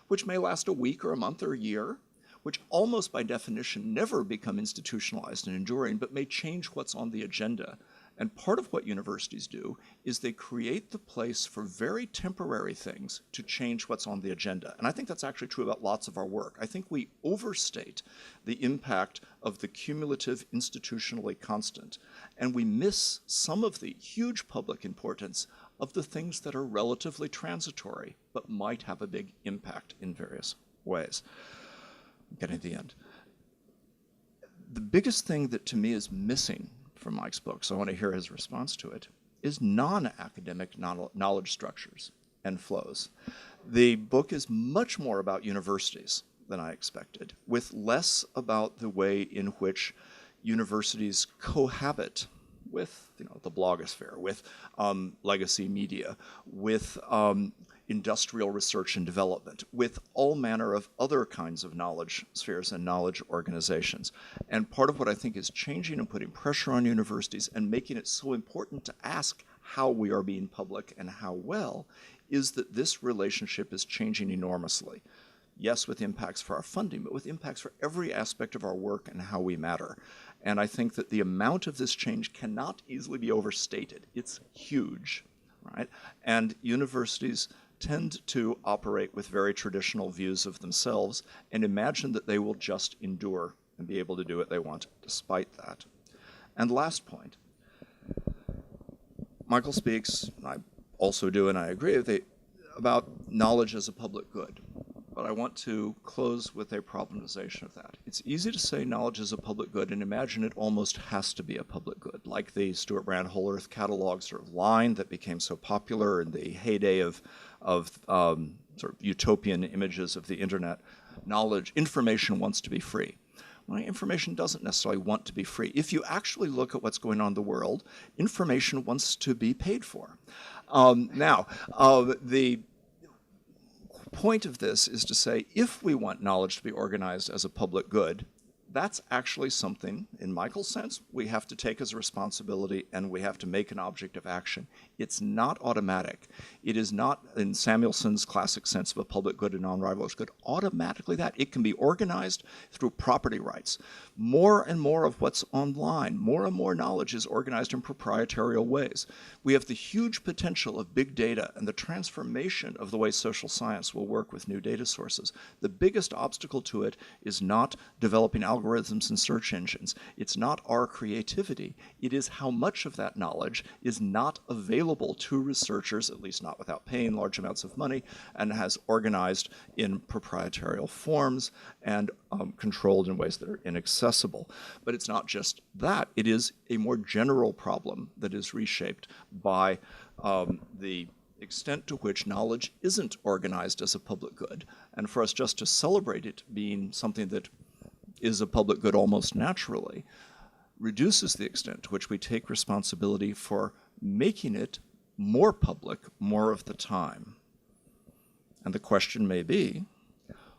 which may last a week or a month or a year, which almost by definition never become institutionalized and enduring, but may change what's on the agenda And part of what universities do is they create the place for very temporary things to change what's on the agenda. And I think that's actually true about lots of our work. I think we overstate the impact of the cumulative institutionally constant, and we miss some of the huge public importance of the things that are relatively transitory but might have a big impact in various ways. I'm getting to the end. The biggest thing that to me is missing from Mike's book, so I want to hear his response to it, is non-academic knowledge structures and flows. The book is much more about universities than I expected, with less about the way in which universities cohabit with the blogosphere, with legacy media, with industrial research and development, with all manner of other kinds of knowledge spheres and knowledge organizations. And part of what I think is changing and putting pressure on universities and making it so important to ask how we are being public and how well is that this relationship is changing enormously. Yes, with impacts for our funding, but with impacts for every aspect of our work and how we matter. And I think that the amount of this change cannot easily be overstated. It's huge, right? And universities tend to operate with very traditional views of themselves and imagine that they will just endure and be able to do what they want despite that. And last point, Michael speaks, and I also do, and I agree with it, about knowledge as a public good. But I want to close with a problematization of that. It's easy to say knowledge is a public good and imagine it almost has to be a public good, like the Stuart Brand Whole Earth Catalog sort of line that became so popular in the heyday of sort of utopian images of the internet. Information wants to be free. Well, information doesn't necessarily want to be free. If you actually look at what's going on in the world, information wants to be paid for. The point of this is to say, if we want knowledge to be organized as a public good, that's actually something, in Michael's sense, we have to take as a responsibility and we have to make an object of action. It's not automatic. It is not, in Samuelson's classic sense of a public good and non-rivalrous good, automatically that. It can be organized through property rights. More and more of what's online, more and more knowledge is organized in proprietarial ways. We have the huge potential of big data and the transformation of the way social science will work with new data sources. The biggest obstacle to it is not developing algorithms and search engines. It's not our creativity. It is how much of that knowledge is not available to researchers, at least not without paying large amounts of money, and has organized in proprietarial forms and controlled in ways that are inaccessible. But it's not just that. It is a more general problem that is reshaped by the extent to which knowledge isn't organized as a public good. And for us just to celebrate it being something that is a public good almost naturally reduces the extent to which we take responsibility for making it more public more of the time. And the question may be,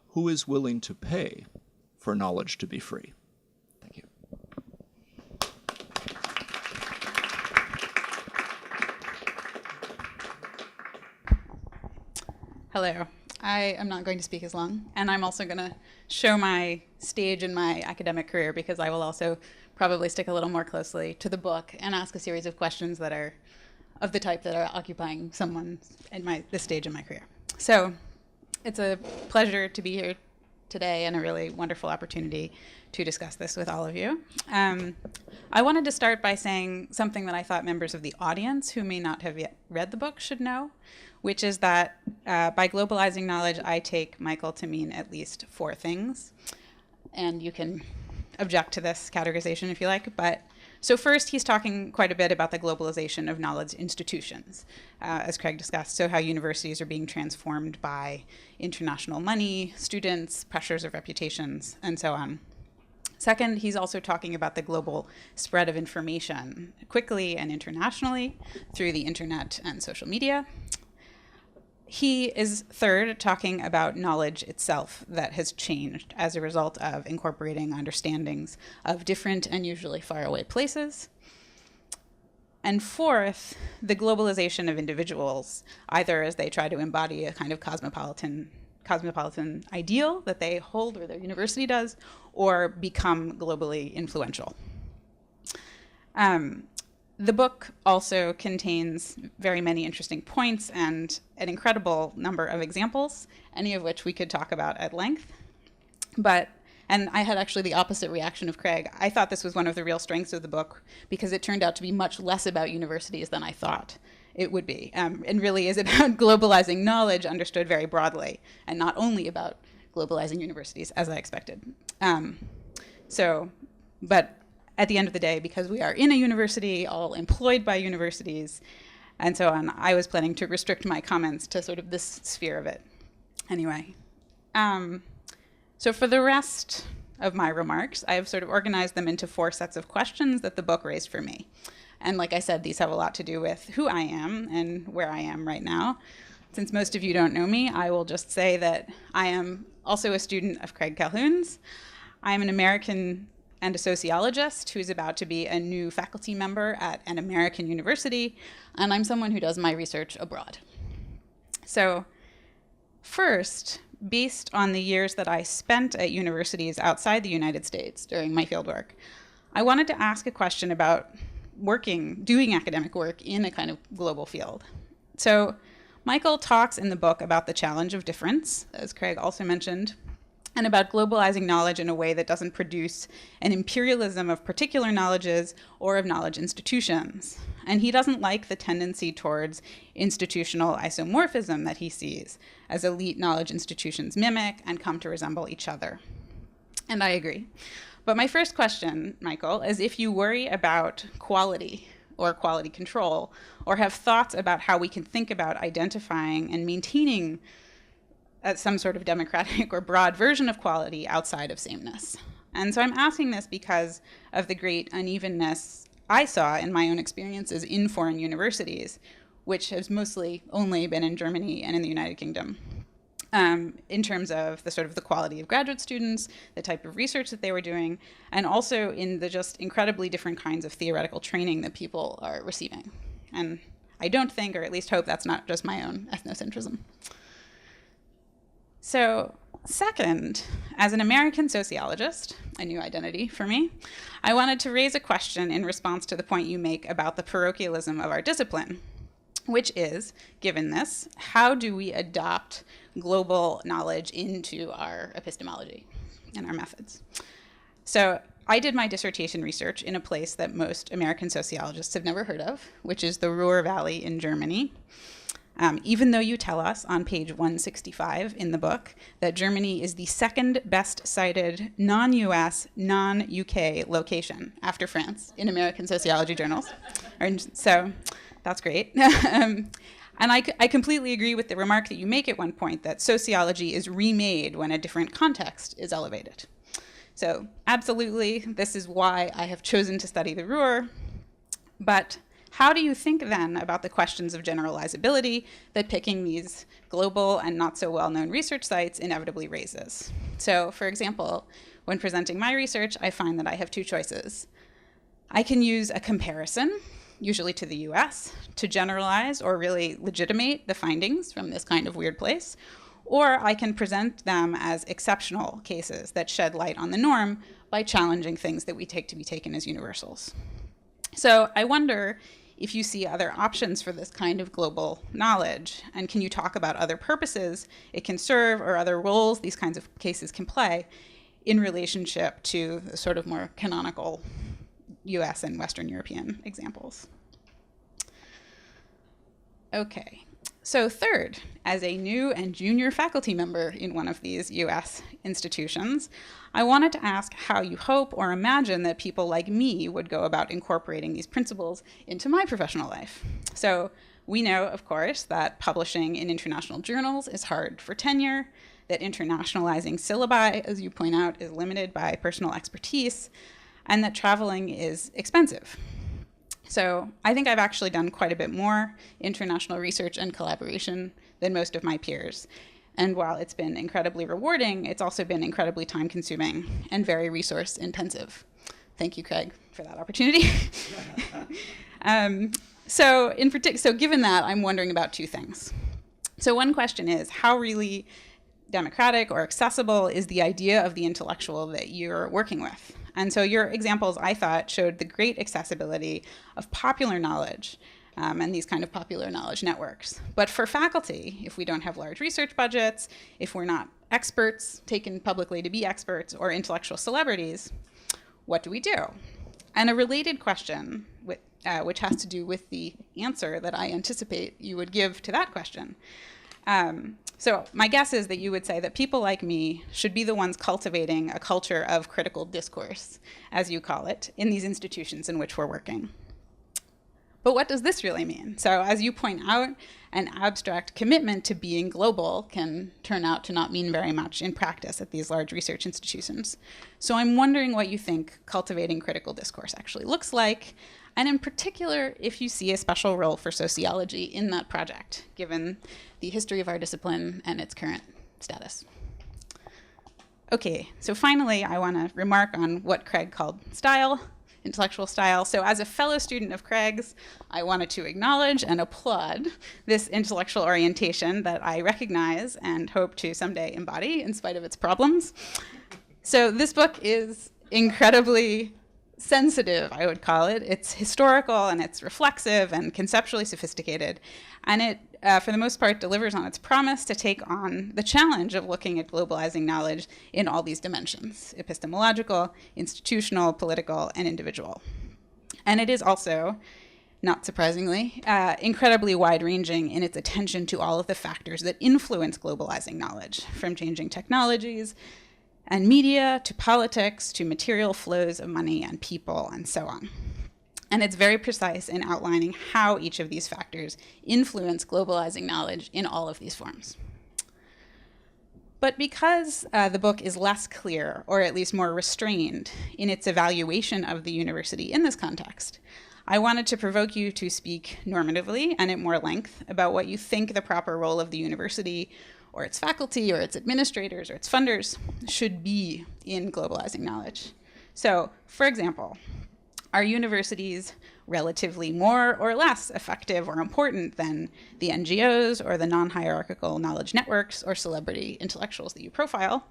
who is willing to pay for knowledge to be free? Thank you. Hello. I am not going to speak as long, and I'm also going to show my stage in my academic career because I will also probably stick a little more closely to the book and ask a series of questions that are of the type that are occupying someone at this stage in my career. So it's a pleasure to be here today and a really wonderful opportunity to discuss this with all of you. I wanted to start by saying something that I thought members of the audience who may not have yet read the book should know, which is that by globalizing knowledge, I take Michael to mean at least 4 things. And you can object to this categorization if you like. But so first, he's talking quite a bit about the globalization of knowledge institutions, as Craig discussed. So how universities are being transformed by international money, students, pressures of reputations, and so on. Second, he's also talking about the global spread of information quickly and internationally through the internet and social media. He is third talking about knowledge itself that has changed as a result of incorporating understandings of different and usually faraway places. And fourth, the globalization of individuals, either as they try to embody a kind of cosmopolitan ideal that they hold or their university does, or become globally influential. The book also contains very many interesting points and an incredible number of examples, any of which we could talk about at length. And I had actually the opposite reaction of Craig. I thought this was one of the real strengths of the book because it turned out to be much less about universities than I thought it would be, and really is about globalizing knowledge understood very broadly, and not only about globalizing universities, as I expected. But at the end of the day, because we are in a university, all employed by universities, and so on, I was planning to restrict my comments to sort of this sphere of it. Anyway, so for the rest of my remarks, I have sort of organized them into 4 sets of questions that the book raised for me. And like I said, these have a lot to do with who I am and where I am right now. Since most of you don't know me, I will just say that I am also a student of Craig Calhoun's. I am an American and a sociologist who's about to be a new faculty member at an American university, and I'm someone who does my research abroad. So first, based on the years that I spent at universities outside the United States during my fieldwork, I wanted to ask a question about doing academic work in a kind of global field. So Michael talks in the book about the challenge of difference, as Craig also mentioned, and about globalizing knowledge in a way that doesn't produce an imperialism of particular knowledges or of knowledge institutions. And he doesn't like the tendency towards institutional isomorphism that he sees as elite knowledge institutions mimic and come to resemble each other. And I agree. But my first question, Michael, is if you worry about quality or quality control, or have thoughts about how we can think about identifying and maintaining some sort of democratic or broad version of quality outside of sameness. And so I'm asking this because of the great unevenness I saw in my own experiences in foreign universities, which has mostly only been in Germany and in the United Kingdom, in terms of the sort of the quality of graduate students, the type of research that they were doing, and also in the just incredibly different kinds of theoretical training that people are receiving. And I don't think, or at least hope, that's not just my own ethnocentrism. So second, as an American sociologist, a new identity for me, I wanted to raise a question in response to the point you make about the parochialism of our discipline, which is, given this, how do we adopt global knowledge into our epistemology and our methods? So I did my dissertation research in a place that most American sociologists have never heard of, which is the Ruhr Valley in Germany. Even though you tell us on page 165 in the book that Germany is the second best cited non-US, non-UK location after France in American sociology journals. So that's great. And I completely agree with the remark that you make at one point that sociology is remade when a different context is elevated. So absolutely, this is why I have chosen to study the Ruhr. But how do you think then about the questions of generalizability that picking these global and not so well-known research sites inevitably raises? So for example, when presenting my research, I find that I have 2 choices. I can use a comparison, usually to the US, to generalize or really legitimate the findings from this kind of weird place, or I can present them as exceptional cases that shed light on the norm by challenging things that we take to be taken as universals. So I wonder if you see other options for this kind of global knowledge, and can you talk about other purposes it can serve or other roles these kinds of cases can play in relationship to the sort of more canonical US and Western European examples? Okay, so third, as a new and junior faculty member in one of these US institutions, I wanted to ask how you hope or imagine that people like me would go about incorporating these principles into my professional life. So we know, of course, that publishing in international journals is hard for tenure, that internationalizing syllabi, as you point out, is limited by personal expertise, and that traveling is expensive. So I think I've actually done quite a bit more international research and collaboration than most of my peers. And while it's been incredibly rewarding, it's also been incredibly time-consuming and very resource-intensive. Thank you, Craig, for that opportunity. So given that, I'm wondering about 2 things. So one question is, how really democratic or accessible is the idea of the intellectual that you're working with? And so your examples, I thought, showed the great accessibility of popular knowledge and these kind of popular knowledge networks. But for faculty, if we don't have large research budgets, if we're not experts taken publicly to be experts or intellectual celebrities, what do we do? And a related question, which has to do with the answer that I anticipate you would give to that question. So my guess is that you would say that people like me should be the ones cultivating a culture of critical discourse, as you call it, in these institutions in which we're working. But what does this really mean? So as you point out, an abstract commitment to being global can turn out to not mean very much in practice at these large research institutions. So I'm wondering what you think cultivating critical discourse actually looks like, and in particular, if you see a special role for sociology in that project, given the history of our discipline and its current status. Okay, so finally, I want to remark on what Craig called style, intellectual style. So as a fellow student of Craig's, I wanted to acknowledge and applaud this intellectual orientation that I recognize and hope to someday embody in spite of its problems. So this book is incredibly sensitive, I would call it. It's historical and it's reflexive and conceptually sophisticated. And it, for the most part, delivers on its promise to take on the challenge of looking at globalizing knowledge in all these dimensions: epistemological, institutional, political, and individual. And it is also, not surprisingly, incredibly wide-ranging in its attention to all of the factors that influence globalizing knowledge, from changing technologies and media to politics to material flows of money and people and so on. And it's very precise in outlining how each of these factors influence globalizing knowledge in all of these forms. But because the book is less clear, or at least more restrained, in its evaluation of the university in this context, I wanted to provoke you to speak normatively and at more length about what you think the proper role of the university or its faculty or its administrators or its funders should be in globalizing knowledge. So, for example, are universities relatively more or less effective or important than the NGOs or the non-hierarchical knowledge networks or celebrity intellectuals that you profile?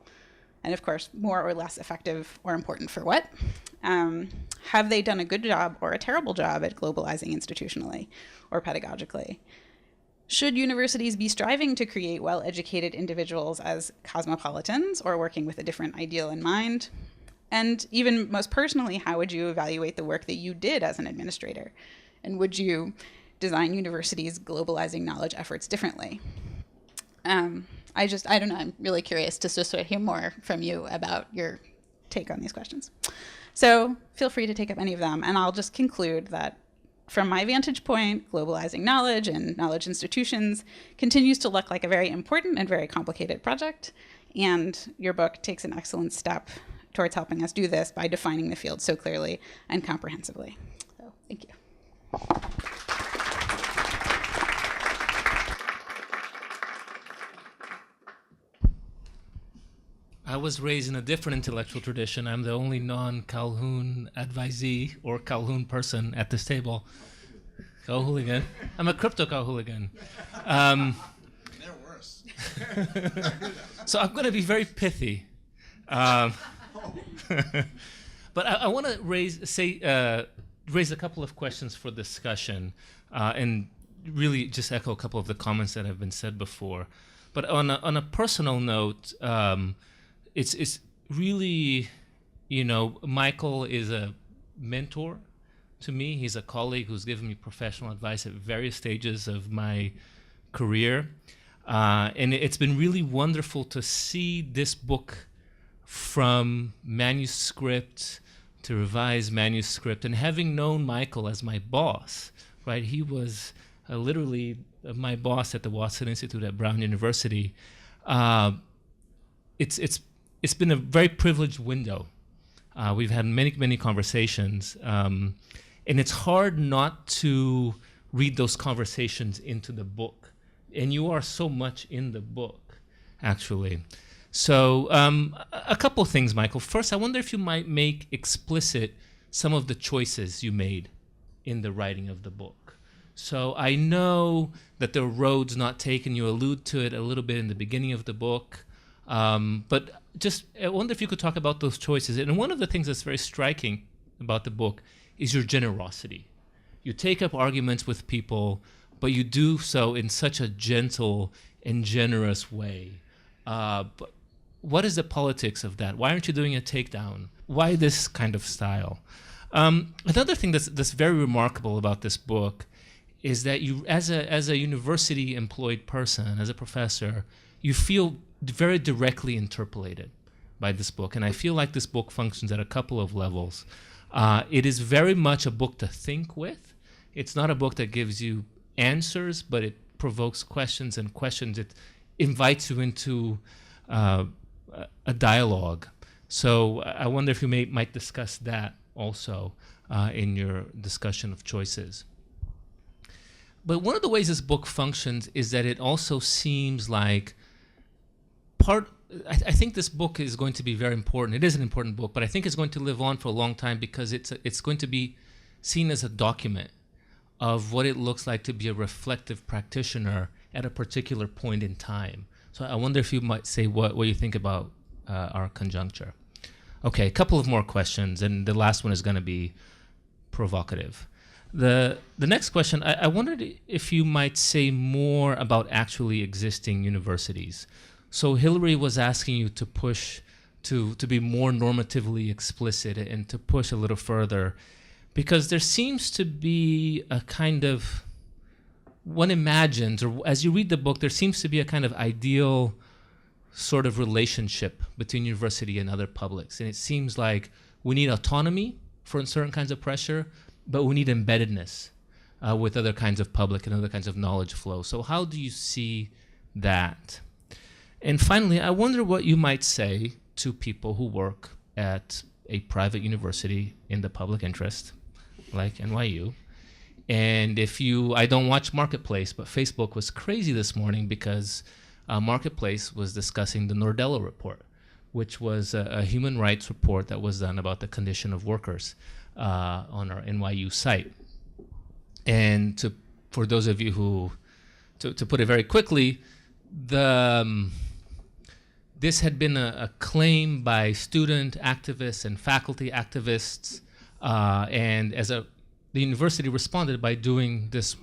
And of course, more or less effective or important for what? Have they done a good job or a terrible job at globalizing institutionally or pedagogically? Should universities be striving to create well-educated individuals as cosmopolitans or working with a different ideal in mind? And even most personally, how would you evaluate the work that you did as an administrator? And would you design universities' globalizing knowledge efforts differently? I don't know, I'm really curious to sort of hear more from you about your take on these questions. So feel free to take up any of them, and I'll just conclude that from my vantage point, globalizing knowledge and knowledge institutions continues to look like a very important and very complicated project, and your book takes an excellent step towards helping us do this by defining the field so clearly and comprehensively. So, thank you. I was raised in a different intellectual tradition. I'm the only non-Calhoun advisee or Calhoun person at this table. Calhooligan. I'm a crypto Calhooligan. They're worse. So I'm going to be very pithy. But I want to raise a couple of questions for discussion and really just echo a couple of the comments that have been said before. But on a personal note, it's really, Michael is a mentor to me. He's a colleague who's given me professional advice at various stages of my career. And it's been really wonderful to see this book from manuscript to revised manuscript. And having known Michael as my boss, right, he was literally my boss at the Watson Institute at Brown University. It's been a very privileged window. We've had many conversations, and it's hard not to read those conversations into the book. And you are so much in the book, actually. So a couple of things, Michael. First, I wonder if you might make explicit some of the choices you made in the writing of the book. So I know that there are roads not taken. You allude to it a little bit in the beginning of the book. But just, I wonder if you could talk about those choices. And one of the things that's very striking about the book is your generosity. You take up arguments with people, but you do so in such a gentle and generous way. But what is the politics of that? Why aren't you doing a takedown? Why this kind of style? Another thing that's very remarkable about this book is that you, as a university employed person, as a professor, you feel very directly interpellated by this book. And I feel like this book functions at a couple of levels. It is very much a book to think with. It's not a book that gives you answers, but it provokes questions, and questions. It invites you into a dialogue. So I wonder if you might discuss that also in your discussion of choices. But one of the ways this book functions is that it also seems like I think this book is going to be very important. It is an important book, but I think it's going to live on for a long time because it's going to be seen as a document of what it looks like to be a reflective practitioner at a particular point in time. So I wonder if you might say what you think about our conjuncture. Okay, a couple of more questions, and the last one is going to be provocative. The next question, I wondered if you might say more about actually existing universities. So Hillary was asking you to push to be more normatively explicit and to push a little further, because there seems to be a kind of, one imagines, or as you read the book, there seems to be a kind of ideal sort of relationship between university and other publics. And it seems like we need autonomy for certain kinds of pressure, but we need embeddedness with other kinds of public and other kinds of knowledge flow. So how do you see that? And finally, I wonder what you might say to people who work at a private university in the public interest, like NYU. And I don't watch Marketplace, but Facebook was crazy this morning because Marketplace was discussing the Nordello report, which was a human rights report that was done about the condition of workers on our NYU site. And for those of you who, to put it very quickly, this had been a claim by student activists and faculty activists, and the university responded by doing this,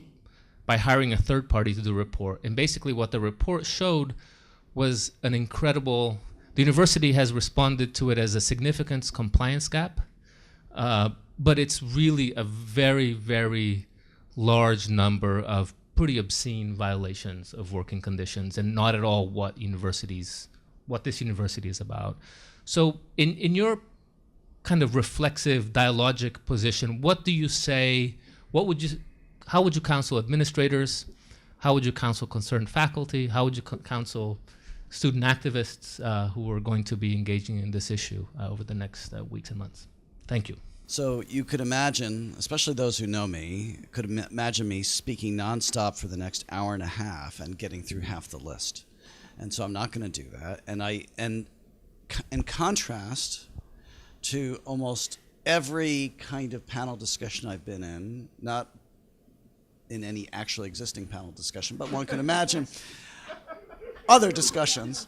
by hiring a third party to do a report. And basically what the report showed was an incredible, the university has responded to it as a significant compliance gap, but it's really a very, very large number of pretty obscene violations of working conditions, and not at all what this university is about. So in your kind of reflexive, dialogic position, what do you say, how would you counsel administrators? How would you counsel concerned faculty? How would you counsel student activists who are going to be engaging in this issue over the next weeks and months? Thank you. So you could imagine, especially those who know me, could imagine me speaking nonstop for the next hour and a half and getting through half the list. And so I'm not going to do that. And in contrast to almost every kind of panel discussion I've been in, not in any actually existing panel discussion, but one can imagine other discussions,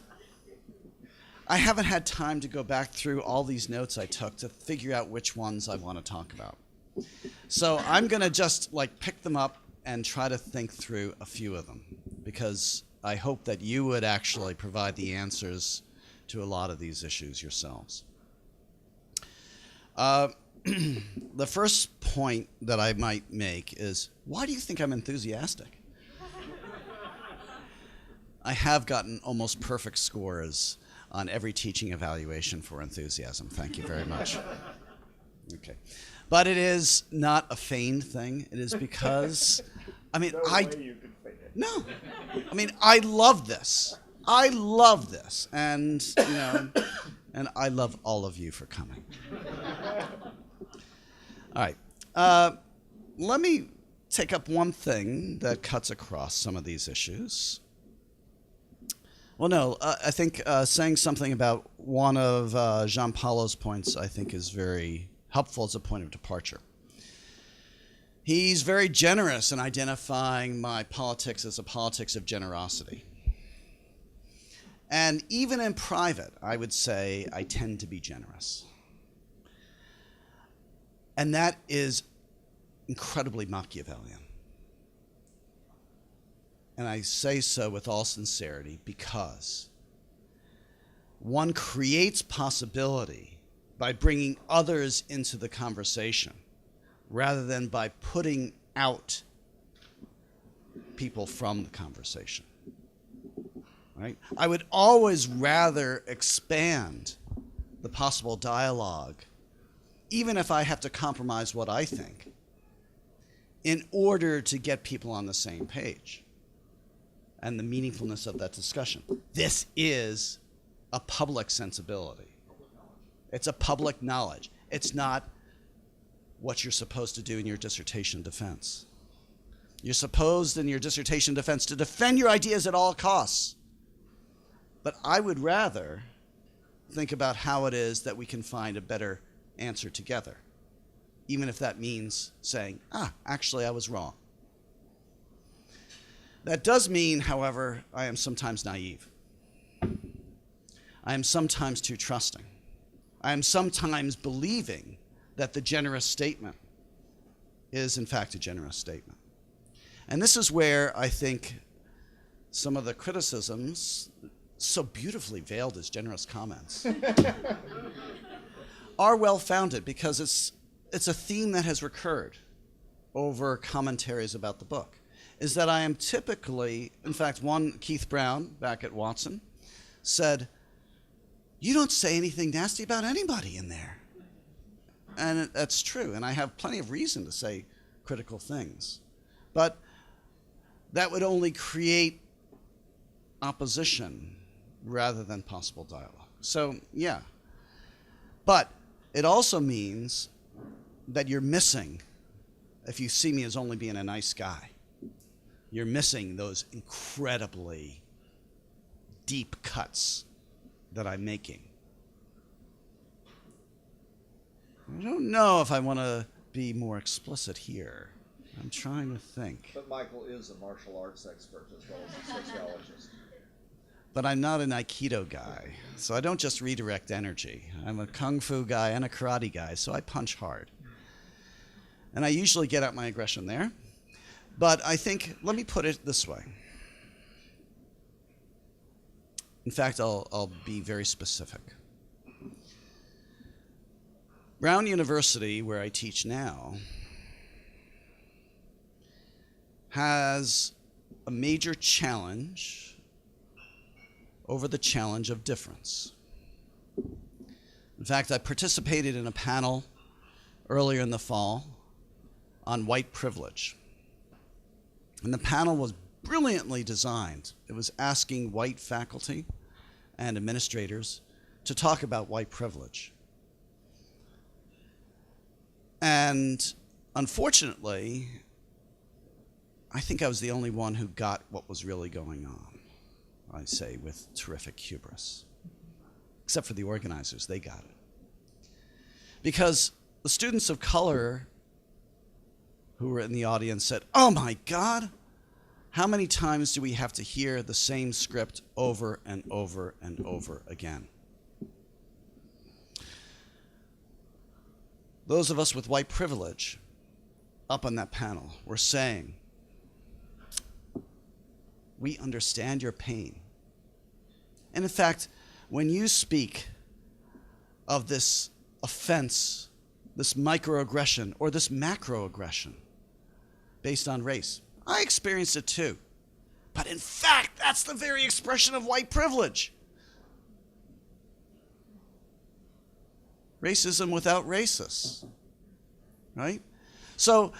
I haven't had time to go back through all these notes I took to figure out which ones I want to talk about. So I'm going to just pick them up and try to think through a few of them, because I hope that you would actually provide the answers to a lot of these issues yourselves. The first point that I might make is, why do you think I'm enthusiastic? I have gotten almost perfect scores on every teaching evaluation for enthusiasm. Thank you very much. Okay. But it is not a feigned thing. It is because, no. I love this. I love this. And, and I love all of you for coming. All right. Let me take up one thing that cuts across some of these issues. Well, no, I think saying something about one of Gianpaolo's points, I think, is very helpful as a point of departure. He's very generous in identifying my politics as a politics of generosity. And even in private, I would say I tend to be generous. And that is incredibly Machiavellian. And I say so with all sincerity because one creates possibility by bringing others into the conversation rather than by putting out people from the conversation. Right? I would always rather expand the possible dialogue, even if I have to compromise what I think, in order to get people on the same page and the meaningfulness of that discussion. This is a public sensibility. It's a public knowledge. It's not what you're supposed to do in your dissertation defense. You're supposed in your dissertation defense to defend your ideas at all costs. But I would rather think about how it is that we can find a better answer together, even if that means saying, actually I was wrong. That does mean, however, I am sometimes naive. I am sometimes too trusting. I am sometimes believing that the generous statement is, in fact, a generous statement. And this is where I think some of the criticisms, so beautifully veiled as generous comments, are well-founded because it's a theme that has recurred over commentaries about the book, is that I am typically, in fact, Keith Brown, back at Watson, said, "You don't say anything nasty about anybody in there." And that's true, and I have plenty of reason to say critical things. But that would only create opposition rather than possible dialogue. So, yeah. But it also means that you're missing, if you see me as only being a nice guy, you're missing those incredibly deep cuts that I'm making. I don't know if I want to be more explicit here. I'm trying to think. But Michael is a martial arts expert as well as a sociologist. But I'm not an Aikido guy, so I don't just redirect energy. I'm a Kung Fu guy and a karate guy, so I punch hard. And I usually get out my aggression there. But I think, let me put it this way. In fact, I'll be very specific. Brown University, where I teach now, has a major challenge over the challenge of difference. In fact, I participated in a panel earlier in the fall on white privilege. And the panel was brilliantly designed. It was asking white faculty and administrators to talk about white privilege. And unfortunately, I think I was the only one who got what was really going on, I say with terrific hubris. Except for the organizers, they got it. Because the students of color who were in the audience said, "Oh my God, how many times do we have to hear the same script over and over and over again?" Those of us with white privilege up on that panel were saying, "We understand your pain." And in fact, when you speak of this offense, this microaggression, or this macroaggression based on race, I experienced it too. But in fact, that's the very expression of white privilege. Racism without racists, right? So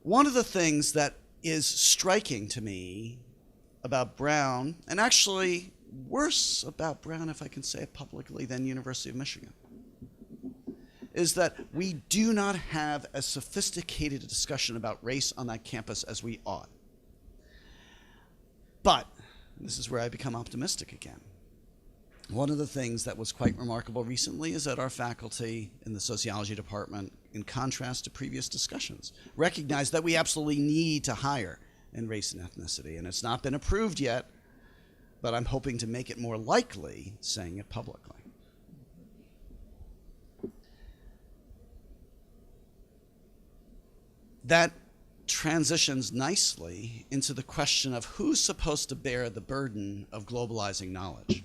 one of the things that is striking to me about Brown, and actually worse about Brown, if I can say it publicly, than University of Michigan, is that we do not have as sophisticated a discussion about race on that campus as we ought. But, this is where I become optimistic again. One of the things that was quite remarkable recently is that our faculty in the sociology department, in contrast to previous discussions, recognized that we absolutely need to hire in race and ethnicity. And it's not been approved yet, but I'm hoping to make it more likely saying it publicly. That transitions nicely into the question of who's supposed to bear the burden of globalizing knowledge.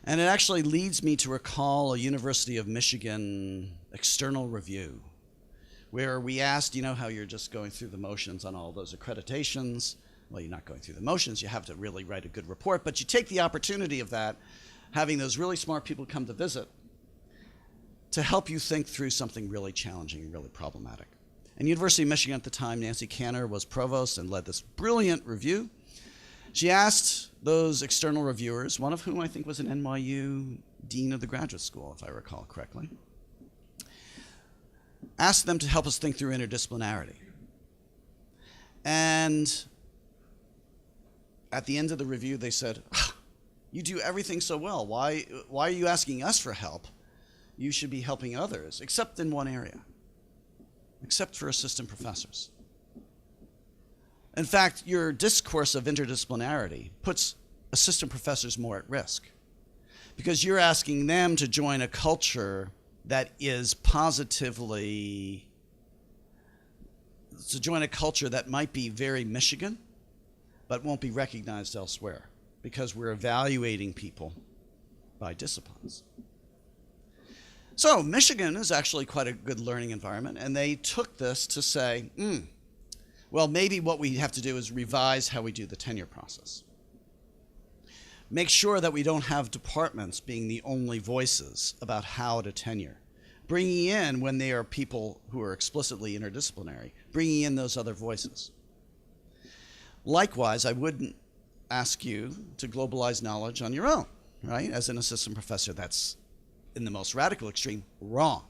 And it actually leads me to recall a University of Michigan external review where we asked, you know how you're just going through the motions on all those accreditations? Well, you're not going through the motions. You have to really write a good report, but you take the opportunity of that, having those really smart people come to visit, to help you think through something really challenging and really problematic. And University of Michigan at the time, Nancy Canner was provost and led this brilliant review. She asked those external reviewers, one of whom I think was an NYU dean of the graduate school, if I recall correctly, asked them to help us think through interdisciplinarity. And at the end of the review, they said, you do everything so well. Why are you asking us for help? You should be helping others, except in one area. Except for assistant professors. In fact, your discourse of interdisciplinarity puts assistant professors more at risk because you're asking them to join a culture that is positively, to join a culture that might be very Michigan, but won't be recognized elsewhere because we're evaluating people by disciplines. So Michigan is actually quite a good learning environment, and they took this to say, well, maybe what we have to do is revise how we do the tenure process. Make sure that we don't have departments being the only voices about how to tenure. Bringing in, when they are people who are explicitly interdisciplinary, bringing in those other voices. Likewise, I wouldn't ask you to globalize knowledge on your own, right? As an assistant professor, that's in the most radical extreme, wrong.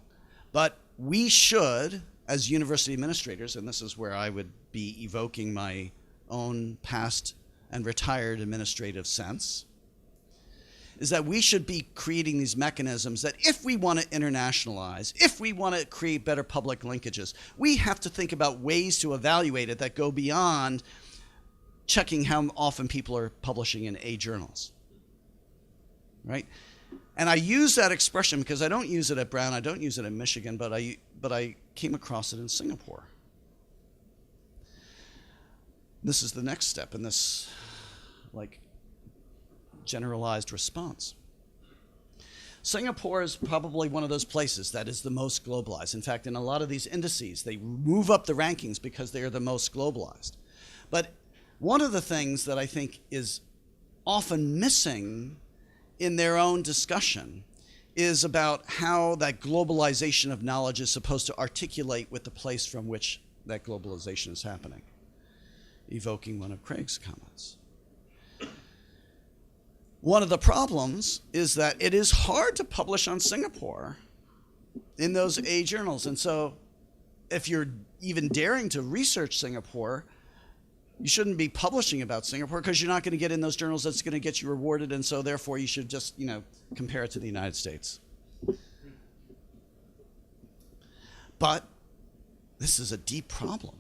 But we should, as university administrators, and this is where I would be evoking my own past and retired administrative sense, is that we should be creating these mechanisms that if we want to internationalize, if we want to create better public linkages, we have to think about ways to evaluate it that go beyond checking how often people are publishing in A journals, right? And I use that expression because I don't use it at Brown, I don't use it in Michigan, but I came across it in Singapore. This is the next step in this generalized response. Singapore is probably one of those places that is the most globalized. In fact, in a lot of these indices, they move up the rankings because they are the most globalized. But one of the things that I think is often missing in their own discussion is about how that globalization of knowledge is supposed to articulate with the place from which that globalization is happening, evoking one of Craig's comments. One of the problems is that it is hard to publish on Singapore in those A journals. And so if you're even daring to research Singapore, you shouldn't be publishing about Singapore because you're not going to get in those journals that's going to get you rewarded, and so therefore you should just, compare it to the United States. But this is a deep problem.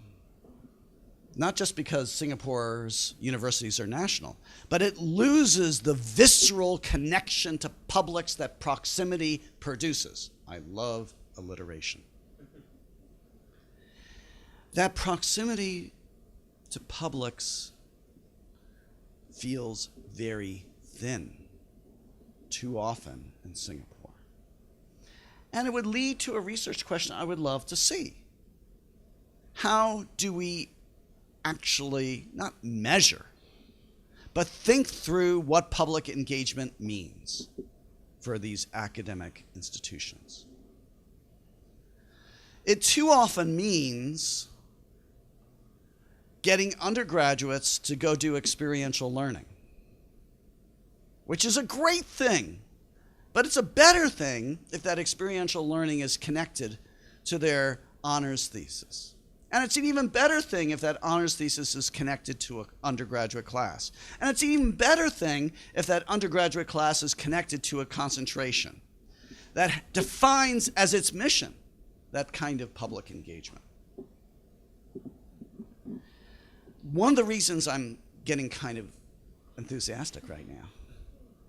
Not just because Singapore's universities are national, but it loses the visceral connection to publics that proximity produces. I love alliteration. That proximity to publics feels very thin too often in Singapore. And it would lead to a research question I would love to see. How do we actually not measure, but think through what public engagement means for these academic institutions? It too often means getting undergraduates to go do experiential learning, which is a great thing, but it's a better thing if that experiential learning is connected to their honors thesis. And it's an even better thing if that honors thesis is connected to an undergraduate class. And it's an even better thing if that undergraduate class is connected to a concentration that defines as its mission that kind of public engagement. One of the reasons I'm getting kind of enthusiastic right now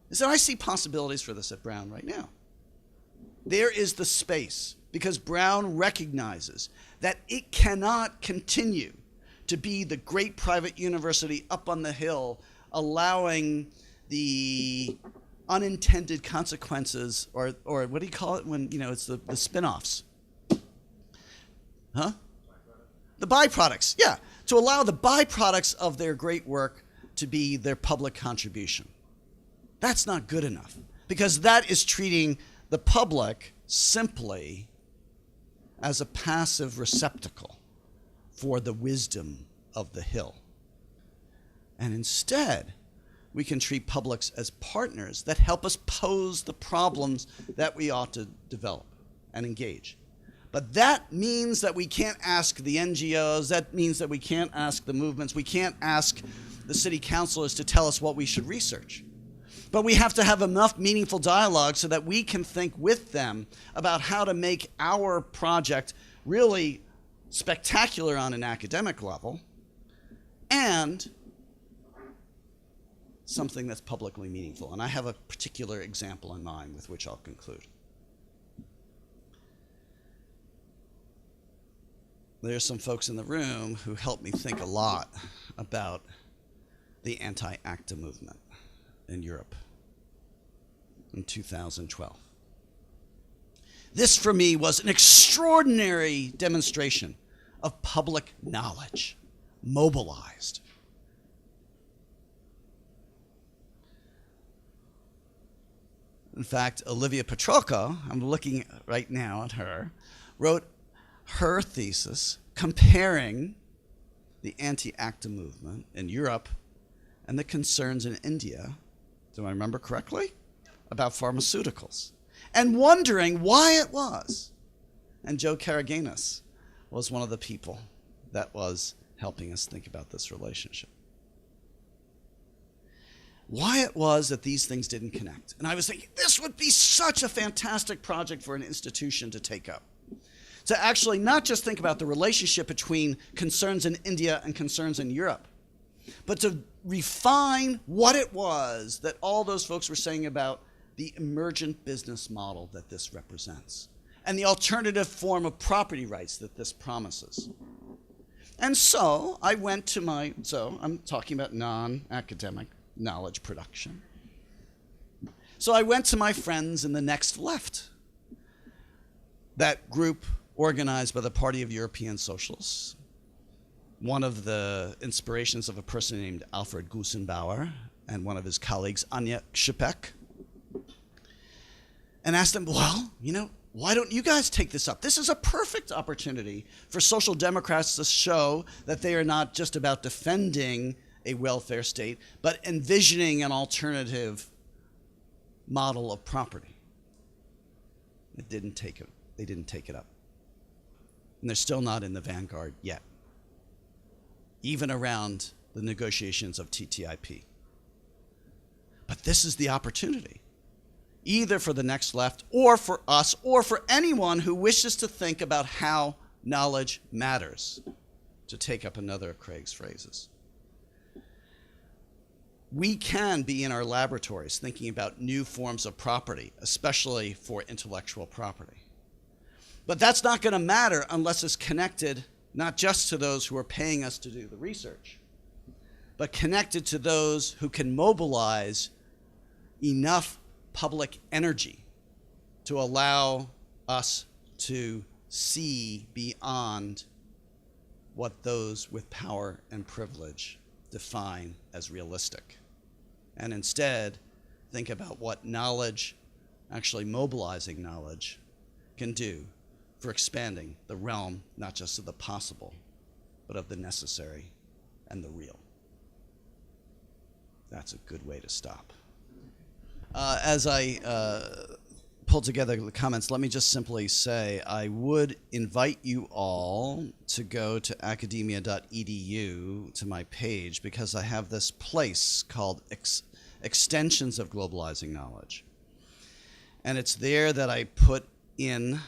is that I see possibilities for this at Brown right now. There is the space because Brown recognizes that it cannot continue to be the great private university up on the hill, allowing the unintended consequences, or what do you call it when, it's the spin-offs? Huh? The byproducts, yeah. To allow the byproducts of their great work to be their public contribution. That's not good enough because that is treating the public simply as a passive receptacle for the wisdom of the hill. And instead, we can treat publics as partners that help us pose the problems that we ought to develop and engage. But that means that we can't ask the NGOs, that means that we can't ask the movements, we can't ask the city councilors to tell us what we should research. But we have to have enough meaningful dialogue so that we can think with them about how to make our project really spectacular on an academic level and something that's publicly meaningful. And I have a particular example in mind with which I'll conclude. There's some folks in the room who helped me think a lot about the anti-ACTA movement in Europe in 2012. This, for me, was an extraordinary demonstration of public knowledge, mobilized. In fact, Olivia Petrocco, I'm looking right now at her, wrote her thesis comparing the anti-ACTA movement in Europe and the concerns in India, do I remember correctly, about pharmaceuticals, and wondering why it was. And Joe Karaganis was one of the people that was helping us think about this relationship. Why it was that these things didn't connect. And I was thinking, this would be such a fantastic project for an institution to take up. To actually not just think about the relationship between concerns in India and concerns in Europe, but to refine what it was that all those folks were saying about the emergent business model that this represents and the alternative form of property rights that this promises. And so I went to I'm talking about non-academic knowledge production. So I went to my friends in the next left, that group organized by the Party of European Socialists, one of the inspirations of a person named Alfred Gusenbauer and one of his colleagues, Anya Kshipek, and asked them, well, why don't you guys take this up? This is a perfect opportunity for social democrats to show that they are not just about defending a welfare state, but envisioning an alternative model of property. They didn't take it up. And they're still not in the vanguard yet, even around the negotiations of TTIP. But this is the opportunity, either for the next left or for us or for anyone who wishes to think about how knowledge matters, to take up another of Craig's phrases. We can be in our laboratories thinking about new forms of property, especially for intellectual property. But that's not going to matter unless it's connected not just to those who are paying us to do the research, but connected to those who can mobilize enough public energy to allow us to see beyond what those with power and privilege define as realistic, and instead think about what knowledge, actually mobilizing knowledge, can do for expanding the realm, not just of the possible, but of the necessary and the real. That's a good way to stop. As I pull together the comments, let me just simply say I would invite you all to go to academia.edu to my page, because I have this place called Extensions of Globalizing Knowledge. And it's there that I put in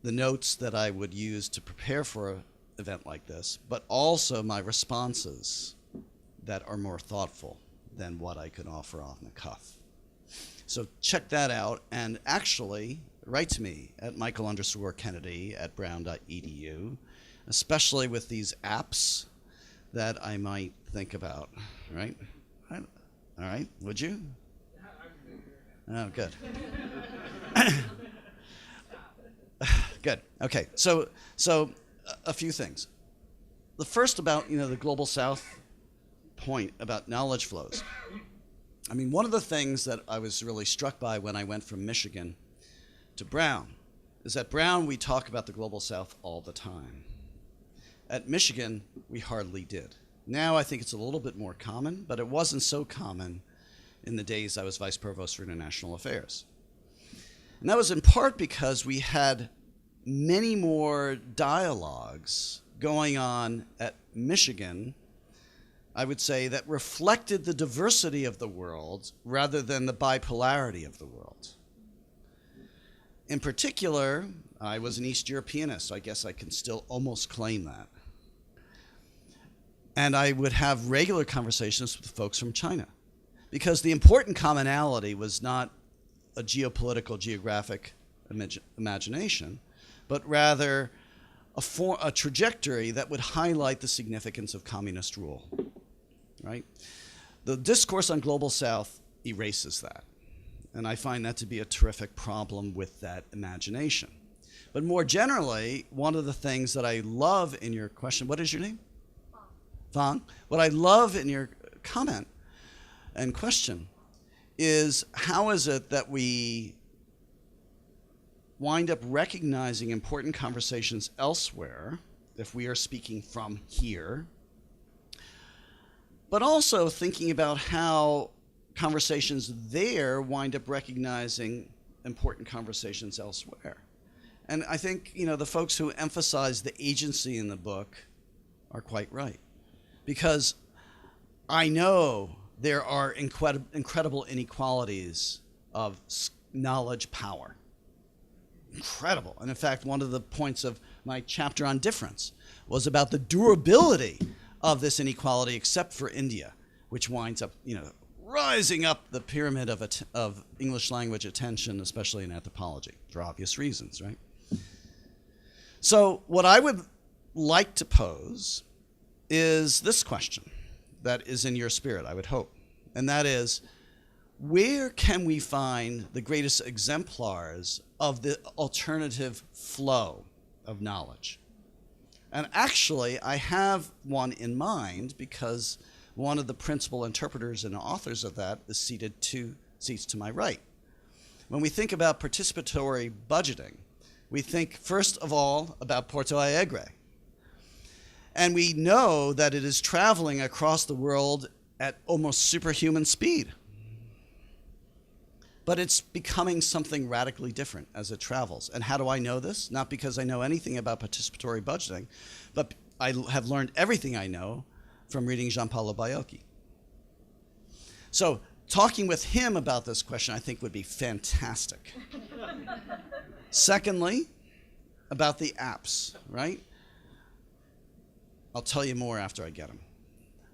the notes that I would use to prepare for an event like this, but also my responses that are more thoughtful than what I could offer off the cuff. So check that out, and actually write to me at michael_Kennedy@brown.edu, especially with these apps that I might think about, right? All right, would you? Oh, good. Good. Okay. So a few things. The first about the Global South point about knowledge flows. I mean, one of the things that I was really struck by when I went from Michigan to Brown is at Brown we talk about the Global South all the time. At Michigan we hardly did. Now I think it's a little bit more common, but it wasn't so common in the days I was Vice Provost for International Affairs. And that was in part because we had many more dialogues going on at Michigan, I would say, that reflected the diversity of the world rather than the bipolarity of the world. In particular, I was an East Europeanist, so I guess I can still almost claim that. And I would have regular conversations with folks from China, because the important commonality was not a geopolitical, geographic imagination, but rather a trajectory that would highlight the significance of communist rule, right? The discourse on Global South erases that, and I find that to be a terrific problem with that imagination. But more generally, one of the things that I love in your question, what is your name? Fang. What I love in your comment and question is, how is it that we wind up recognizing important conversations elsewhere, if we are speaking from here, but also thinking about how conversations there wind up recognizing important conversations elsewhere. And I think, the folks who emphasize the agency in the book are quite right. Because I know there are incredible inequalities of knowledge power. Incredible. And in fact, one of the points of my chapter on difference was about the durability of this inequality, except for India, which winds up, rising up the pyramid of English language attention, especially in anthropology, for obvious reasons, right? So what I would like to pose is this question that is in your spirit, I would hope. And that is, where can we find the greatest exemplars of the alternative flow of knowledge? And actually, I have one in mind, because one of the principal interpreters and authors of that is seated 2 seats to my right. When we think about participatory budgeting, we think first of all about Porto Alegre. And we know that it is traveling across the world at almost superhuman speed. But it's becoming something radically different as it travels. And how do I know this? Not because I know anything about participatory budgeting, but I have learned everything I know from reading Gianpaolo Baiocchi. So talking with him about this question, I think, would be fantastic. Secondly, about the apps, right? I'll tell you more after I get them.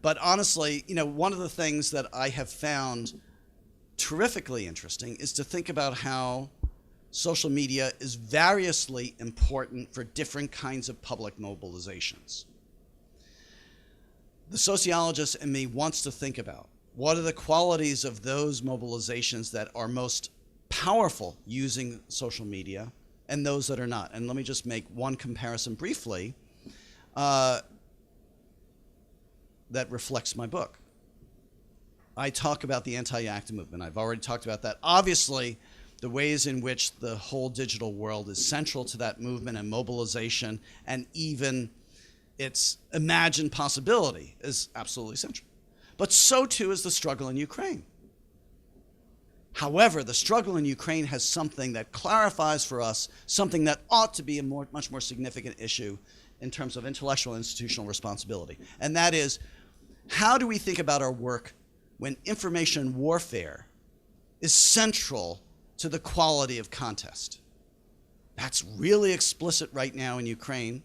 But honestly, one of the things that I have found terrifically interesting is to think about how social media is variously important for different kinds of public mobilizations. The sociologist in me wants to think about what are the qualities of those mobilizations that are most powerful using social media and those that are not. And let me just make one comparison briefly that reflects my book. I talk about the anti-ACTA movement. I've already talked about that. Obviously, the ways in which the whole digital world is central to that movement and mobilization, and even its imagined possibility is absolutely central. But so too is the struggle in Ukraine. However, the struggle in Ukraine has something that clarifies for us something that ought to be a much more significant issue in terms of intellectual and institutional responsibility. And that is, how do we think about our work when information warfare is central to the quality of contest? That's really explicit right now in Ukraine,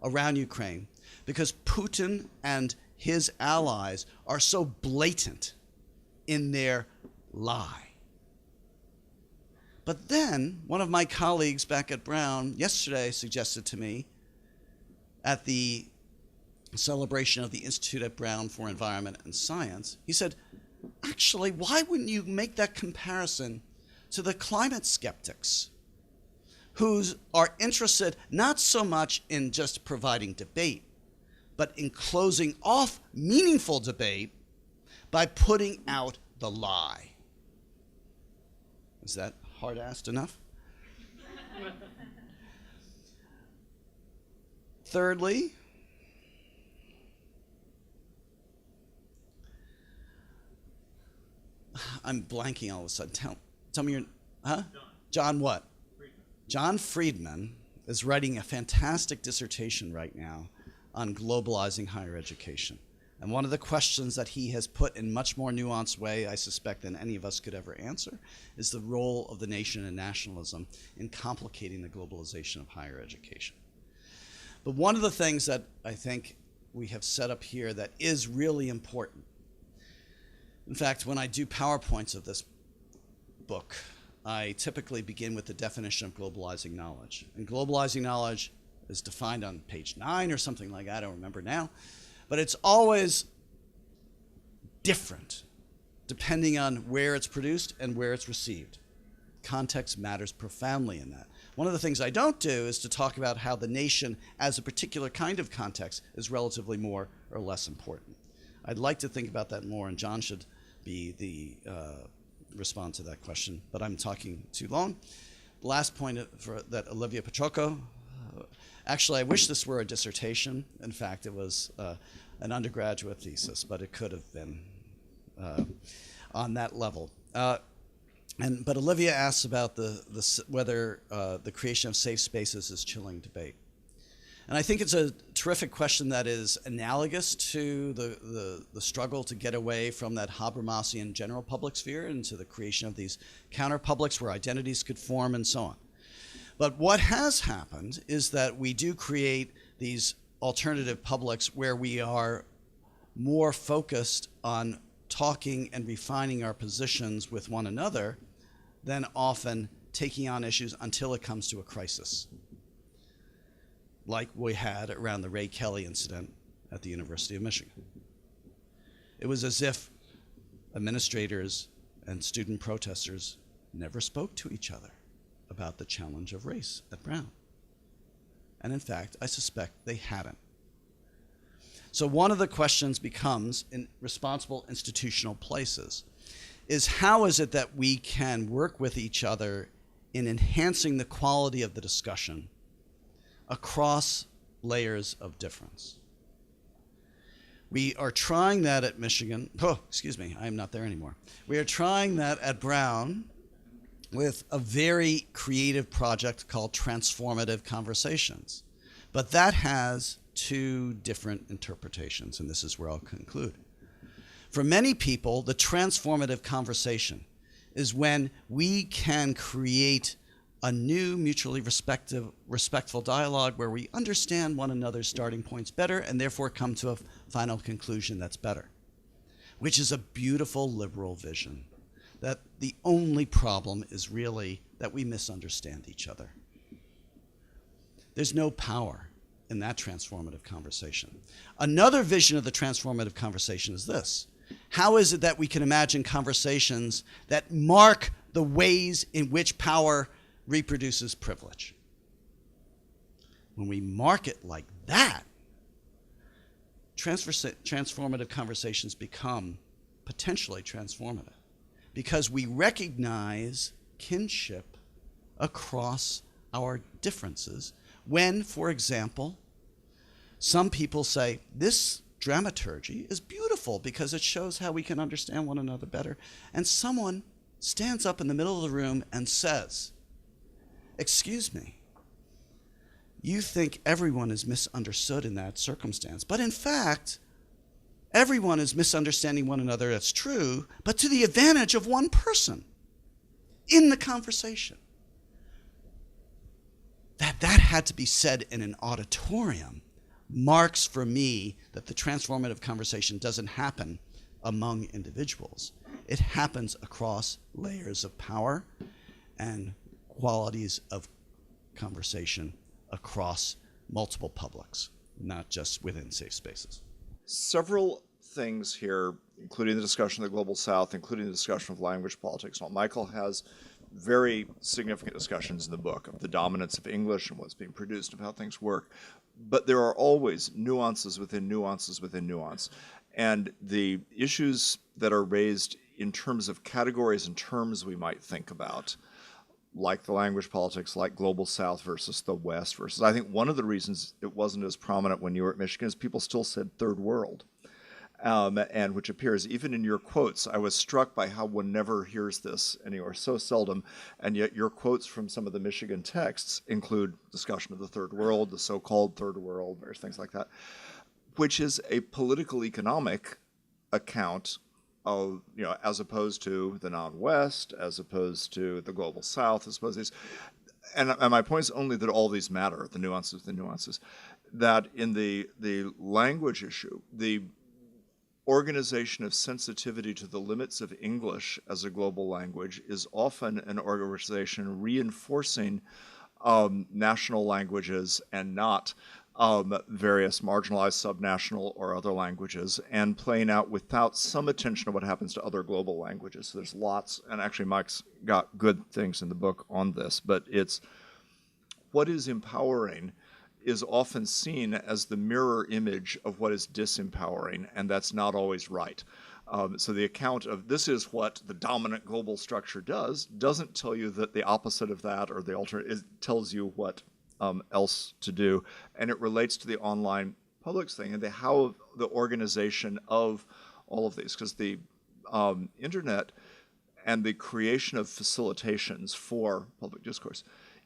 around Ukraine, because Putin and his allies are so blatant in their lie. But then one of my colleagues back at Brown yesterday suggested to me at the celebration of the Institute at Brown for Environment and Science, he said, actually, why wouldn't you make that comparison to the climate skeptics who are interested not so much in just providing debate, but in closing off meaningful debate by putting out the lie? Is that hard-assed enough? Thirdly, I'm blanking all of a sudden. Tell me your, huh? John what? Friedman. John Friedman is writing a fantastic dissertation right now on globalizing higher education. And one of the questions that he has put in much more nuanced way, I suspect, than any of us could ever answer, is the role of the nation and nationalism in complicating the globalization of higher education. But one of the things that I think we have set up here that is really important, in fact, when I do PowerPoints of this book, I typically begin with the definition of globalizing knowledge. And globalizing knowledge is defined on page 9 or something like that, I don't remember now. But it's always different depending on where it's produced and where it's received. Context matters profoundly in that. One of the things I don't do is to talk about how the nation as a particular kind of context is relatively more or less important. I'd like to think about that more, and John should be the respond to that question, but I'm talking too long. The last point that Olivia Petrocco, actually I wish this were a dissertation. In fact, it was an undergraduate thesis, but it could have been on that level. But Olivia asks about whether the creation of safe spaces is chilling debate. And I think it's a terrific question that is analogous to the struggle to get away from that Habermasian general public sphere into the creation of these counter-publics where identities could form and so on. But what has happened is that we do create these alternative publics where we are more focused on talking and refining our positions with one another than often taking on issues until it comes to a crisis, like we had around the Ray Kelly incident at the University of Michigan. It was as if administrators and student protesters never spoke to each other about the challenge of race at Brown. And in fact, I suspect they hadn't. So one of the questions becomes, in responsible institutional places, is how is it that we can work with each other in enhancing the quality of the discussion across layers of difference? We are trying that at Michigan. Oh, excuse me, I'm not there anymore. We are trying that at Brown with a very creative project called Transformative Conversations. But that has two different interpretations, and this is where I'll conclude. For many people, the transformative conversation is when we can create a new mutually respectful dialogue where we understand one another's starting points better and therefore come to a final conclusion that's better, which is a beautiful liberal vision. That the only problem is really that we misunderstand each other. There's no power in that transformative conversation. Another vision of the transformative conversation is this. How is it that we can imagine conversations that mark the ways in which power reproduces privilege? When we mark it like that, transformative conversations become potentially transformative because we recognize kinship across our differences when, for example, some people say, this dramaturgy is beautiful because it shows how we can understand one another better. And someone stands up in the middle of the room and says, excuse me, you think everyone is misunderstood in that circumstance. But in fact, everyone is misunderstanding one another, that's true, but to the advantage of one person in the conversation. That had to be said in an auditorium marks for me that the transformative conversation doesn't happen among individuals. It happens across layers of power and qualities of conversation across multiple publics, not just within safe spaces. Several things here, including the discussion of the Global South, including the discussion of language politics. Now, Michael has very significant discussions in the book of the dominance of English and what's being produced, of how things work. But there are always nuances within nuances within nuance. And the issues that are raised in terms of categories and terms we might think about, like the language politics, like Global South versus the West versus, I think one of the reasons it wasn't as prominent when you were at Michigan is people still said third world. And which appears even in your quotes. I was struck by how one never hears this anywhere, so seldom, and yet your quotes from some of the Michigan texts include discussion of the third world, the so-called third world, various things like that, which is a political economic account of, as opposed to the non-West, as opposed to the Global South, as opposed to these. And my point is only that all these matter, the nuances, that in the language issue, the organization of sensitivity to the limits of English as a global language is often an organization reinforcing national languages and not various marginalized subnational or other languages, and playing out without some attention to what happens to other global languages. So there's lots, and actually Mike's got good things in the book on this, but it's what is empowering is often seen as the mirror image of what is disempowering, and that's not always right. So the account of this is what the dominant global structure does doesn't tell you that the opposite of that or the alternate, it tells you what else to do. And it relates to the online publics thing and how the organization of all of these, because the internet and the creation of facilitations for public discourse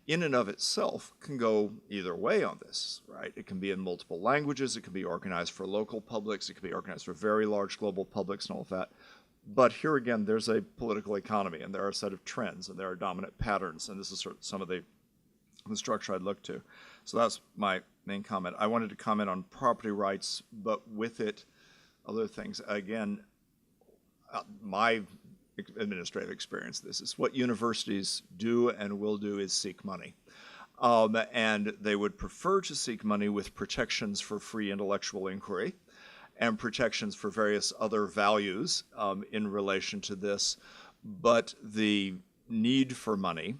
in and of itself can go either way on this, right? It can be in multiple languages, it can be organized for local publics, it can be organized for very large global publics and all of that. But here again, there's a political economy and there are a set of trends and there are dominant patterns, and this is sort of some of the structure I'd look to. So that's my main comment. I wanted to comment on property rights, but with it, other things. Again, my administrative experience, this is what universities do and will do is seek money. And they would prefer to seek money with protections for free intellectual inquiry and protections for various other values in relation to this. But the need for money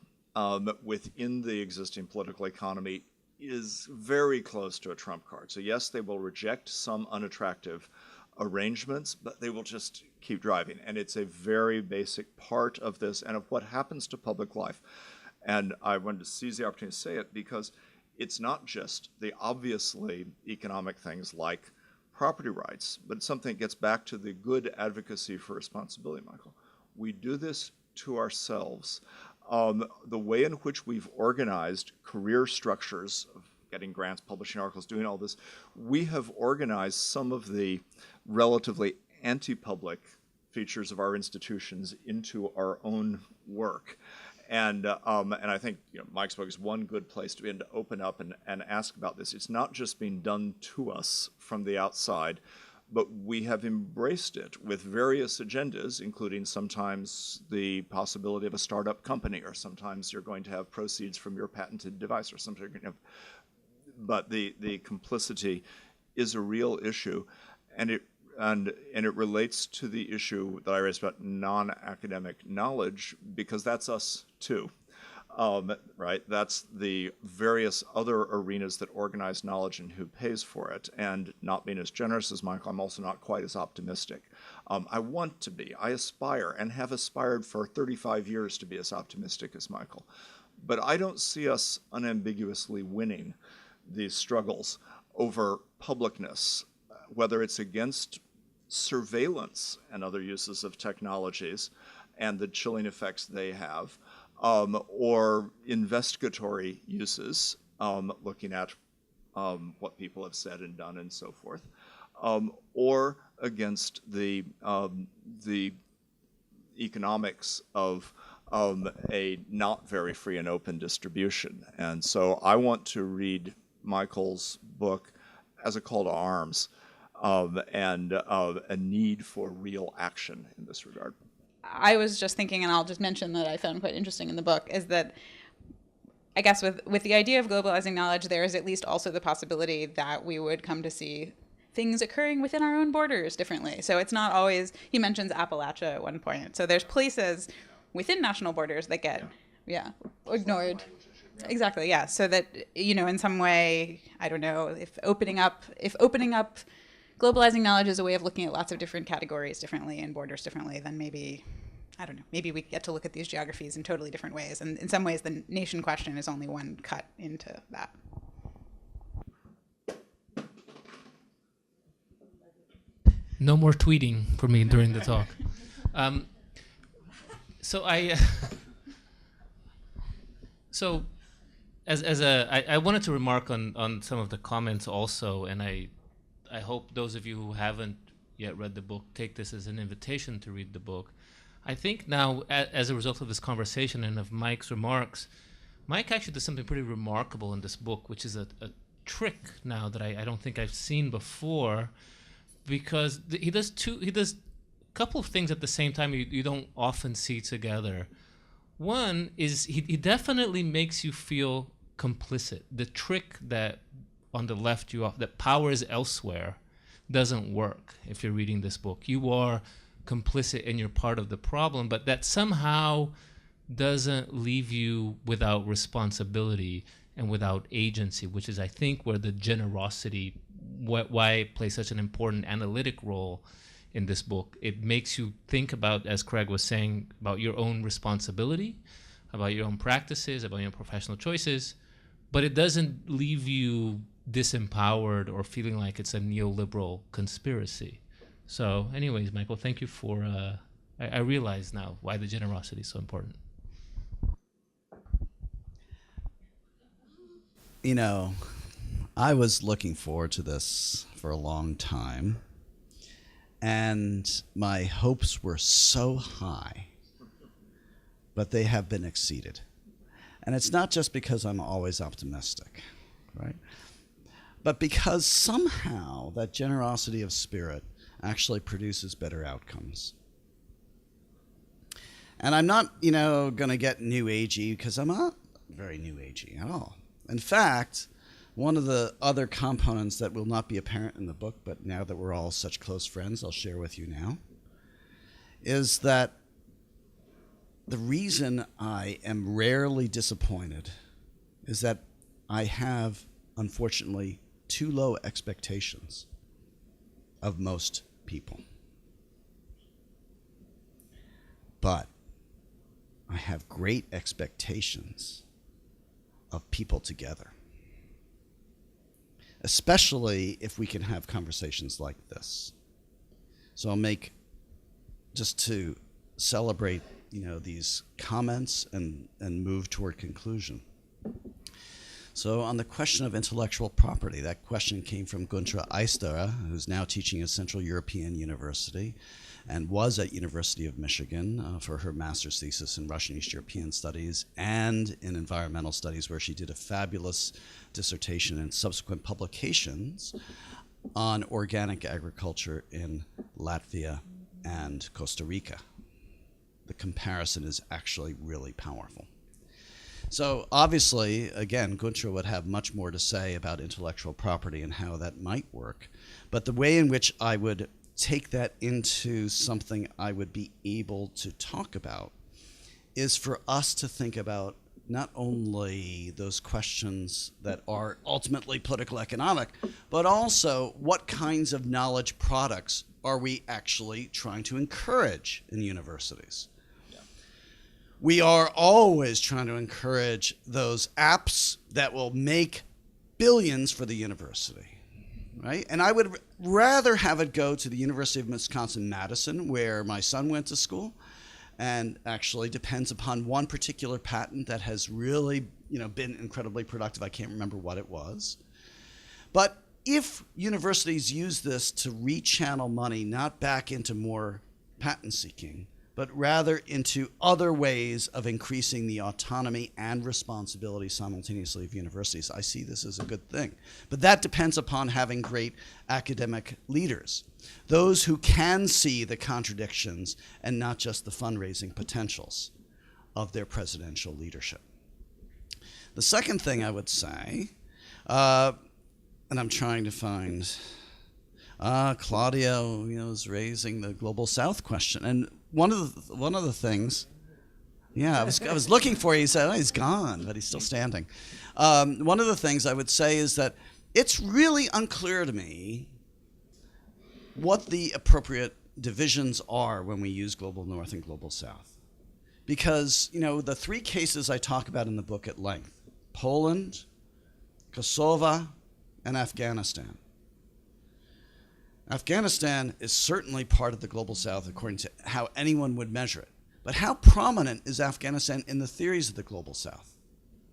within the existing political economy is very close to a trump card. So yes, they will reject some unattractive arrangements, but they will just keep driving. And it's a very basic part of this and of what happens to public life. And I wanted to seize the opportunity to say it because it's not just the obviously economic things like property rights, but it's something that gets back to the good advocacy for responsibility, Michael. We do this to ourselves. The way in which we've organized career structures of getting grants, publishing articles, doing all this, we have organized some of the relatively anti-public features of our institutions into our own work. And I think Mike's book is one good place to begin to open up and ask about this. It's not just being done to us from the outside, but we have embraced it with various agendas, including sometimes the possibility of a startup company, or sometimes you're going to have proceeds from your patented device, or something. But the complicity is a real issue, and it relates to the issue that I raised about non-academic knowledge, because that's us too. Right? That's the various other arenas that organize knowledge and who pays for it. And not being as generous as Michael, I'm also not quite as optimistic. I want to be, I aspire and have aspired for 35 years to be as optimistic as Michael. But I don't see us unambiguously winning these struggles over publicness, whether it's against surveillance and other uses of technologies and the chilling effects they have, or investigatory uses, looking at what people have said and done and so forth, or against the economics of a not very free and open distribution. And so I want to read Michael's book as a call to arms, and a need for real action in this regard. I was just thinking, and I'll just mention that I found quite interesting in the book, is that I guess with the idea of globalizing knowledge, there is at least also the possibility that we would come to see things occurring within our own borders differently. So it's not always, he mentions Appalachia at one point. So there's places within national borders that get, ignored. Exactly, yeah. So that, in some way, I don't know, if opening up globalizing knowledge is a way of looking at lots of different categories differently and borders differently, then maybe, I don't know, maybe we get to look at these geographies in totally different ways. And in some ways, the nation question is only one cut into that. No more tweeting for me during the talk. I wanted to remark on some of the comments also, and I hope those of you who haven't yet read the book take this as an invitation to read the book. I think now, as a result of this conversation and of Mike's remarks, Mike actually does something pretty remarkable in this book, which is a trick now that I don't think I've seen before, because he does a couple of things at the same time you don't often see together. One is he definitely makes you feel complicit. The trick that on the left that power is elsewhere doesn't work if you're reading this book. You are complicit and you're part of the problem, but that somehow doesn't leave you without responsibility and without agency, which is, I think, where the generosity, why it plays such an important analytic role in this book. It makes you think about, as Craig was saying, about your own responsibility, about your own practices, about your professional choices, but it doesn't leave you disempowered or feeling like it's a neoliberal conspiracy. So anyways, Michael, thank you for, I realize now why the generosity is so important. I was looking forward to this for a long time, and my hopes were so high, but they have been exceeded. And it's not just because I'm always optimistic, right? But because somehow that generosity of spirit actually produces better outcomes. And I'm not, going to get new agey, because I'm not very new agey at all. In fact, one of the other components that will not be apparent in the book, but now that we're all such close friends, I'll share with you now, is that the reason I am rarely disappointed is that I have, unfortunately, too low expectations of most people. But I have great expectations of people together, especially if we can have conversations like this. So I'll make, just to celebrate, these comments and move toward conclusion. So on the question of intellectual property, that question came from Guntra Eistere, who's now teaching at Central European University and was at University of Michigan for her master's thesis in Russian East European Studies and in environmental studies, where she did a fabulous dissertation and subsequent publications on organic agriculture in Latvia and Costa Rica. The comparison is actually really powerful. So obviously, again, Guntra would have much more to say about intellectual property and how that might work. But the way in which I would take that into something I would be able to talk about is for us to think about not only those questions that are ultimately political economic, but also what kinds of knowledge products are we actually trying to encourage in universities. We are always trying to encourage those apps that will make billions for the university, right? And I would rather have it go to the University of Wisconsin-Madison, where my son went to school, and actually depends upon one particular patent that has really, been incredibly productive. I can't remember what it was. But if universities use this to rechannel money, not back into more patent seeking, but rather into other ways of increasing the autonomy and responsibility simultaneously of universities. I see this as a good thing. But that depends upon having great academic leaders, those who can see the contradictions and not just the fundraising potentials of their presidential leadership. The second thing I would say, and I'm trying to find, Claudio, is raising the Global South question, and one of the things, I was looking for you. He said, he's gone, but he's still standing. One of the things I would say is that it's really unclear to me what the appropriate divisions are when we use Global North and Global South. Because, the three cases I talk about in the book at length, Poland, Kosovo, and Afghanistan. Afghanistan is certainly part of the Global South according to how anyone would measure it. But how prominent is Afghanistan in the theories of the Global South?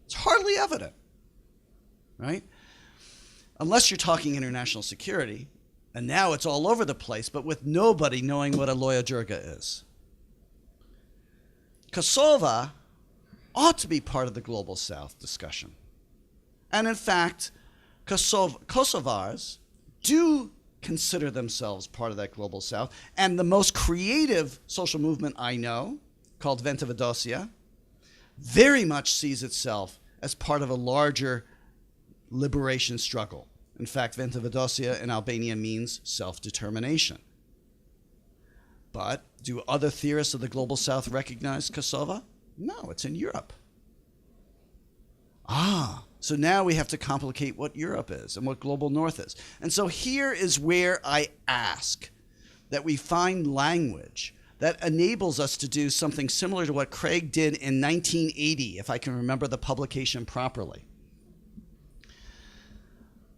It's hardly evident, right? Unless you're talking international security, and now it's all over the place, but with nobody knowing what a Loya Jirga is. Kosovo ought to be part of the Global South discussion. And in fact, Kosovars do consider themselves part of that Global South. And the most creative social movement I know, called Ventivadosia, very much sees itself as part of a larger liberation struggle. In fact, Ventivadosia in Albania means self-determination. But do other theorists of the Global South recognize Kosovo? No, it's in Europe. So now we have to complicate what Europe is and what Global North is. And so here is where I ask that we find language that enables us to do something similar to what Craig did in 1980, if I can remember the publication properly.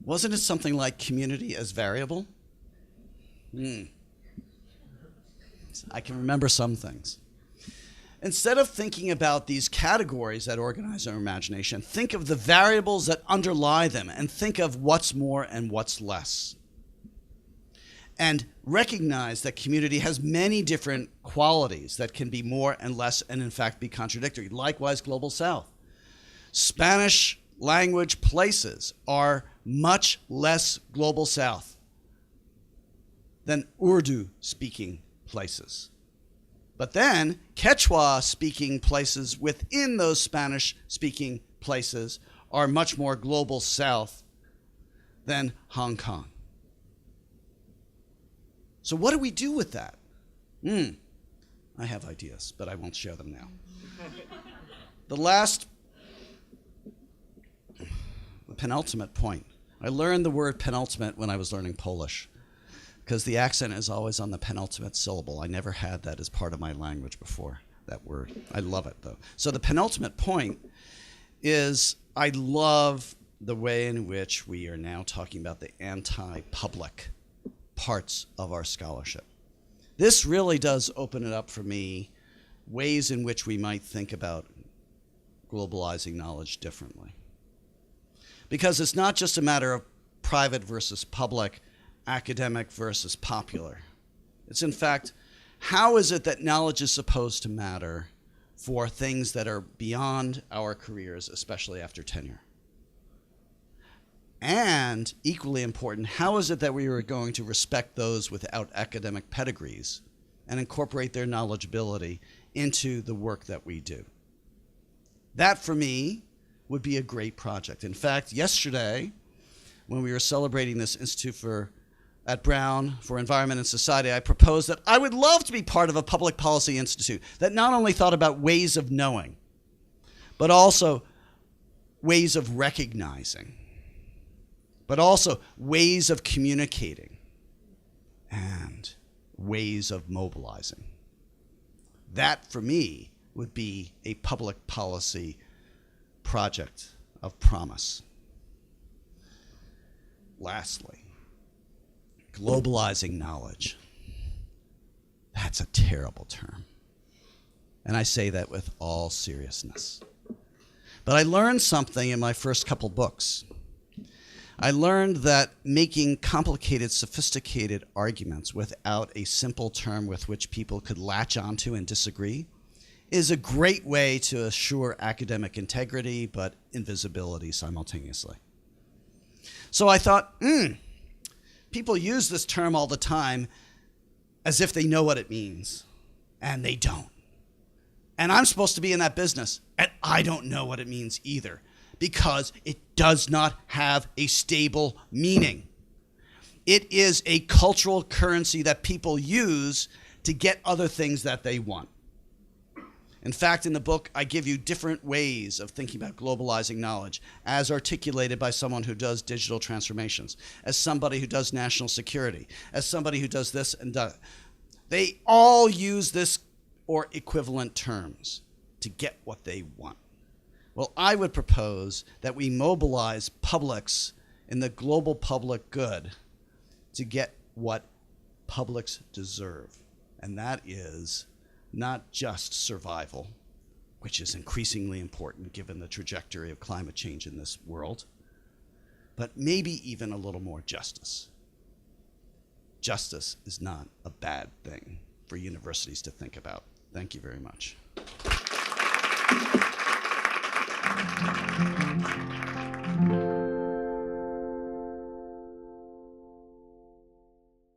Wasn't it something like community as variable? I can remember some things. Instead of thinking about these categories that organize our imagination, think of the variables that underlie them and think of what's more and what's less. And recognize that community has many different qualities that can be more and less and in fact be contradictory. Likewise, Global South. Spanish language places are much less Global South than Urdu speaking places. But then Quechua-speaking places within those Spanish-speaking places are much more Global South than Hong Kong. So what do we do with that? I have ideas, but I won't share them now. The penultimate point. I learned the word penultimate when I was learning Polish, because the accent is always on the penultimate syllable. I never had that as part of my language before, that word. I love it, though. So the penultimate point is I love the way in which we are now talking about the anti-public parts of our scholarship. This really does open it up for me, ways in which we might think about globalizing knowledge differently. Because it's not just a matter of private versus public, academic versus popular. It's in fact, how is it that knowledge is supposed to matter for things that are beyond our careers, especially after tenure? And equally important, how is it that we are going to respect those without academic pedigrees and incorporate their knowledgeability into the work that we do? That, for me, would be a great project. In fact, yesterday, when we were celebrating this Institute at Brown for Environment and Society, I proposed that I would love to be part of a public policy institute that not only thought about ways of knowing, but also ways of recognizing, but also ways of communicating and ways of mobilizing. That, for me, would be a public policy project of promise. Lastly, globalizing knowledge. That's a terrible term. And I say that with all seriousness. But I learned something in my first couple books. I learned that making complicated, sophisticated arguments without a simple term with which people could latch onto and disagree is a great way to assure academic integrity but invisibility simultaneously. So I thought, people use this term all the time as if they know what it means, and they don't. And I'm supposed to be in that business, and I don't know what it means either, because it does not have a stable meaning. It is a cultural currency that people use to get other things that they want. In fact, in the book, I give you different ways of thinking about globalizing knowledge as articulated by someone who does digital transformations, as somebody who does national security, as somebody who does this and that. They all use this or equivalent terms to get what they want. Well, I would propose that we mobilize publics in the global public good to get what publics deserve, and that is not just survival, which is increasingly important given the trajectory of climate change in this world, but maybe even a little more justice. Justice is not a bad thing for universities to think about. Thank you very much.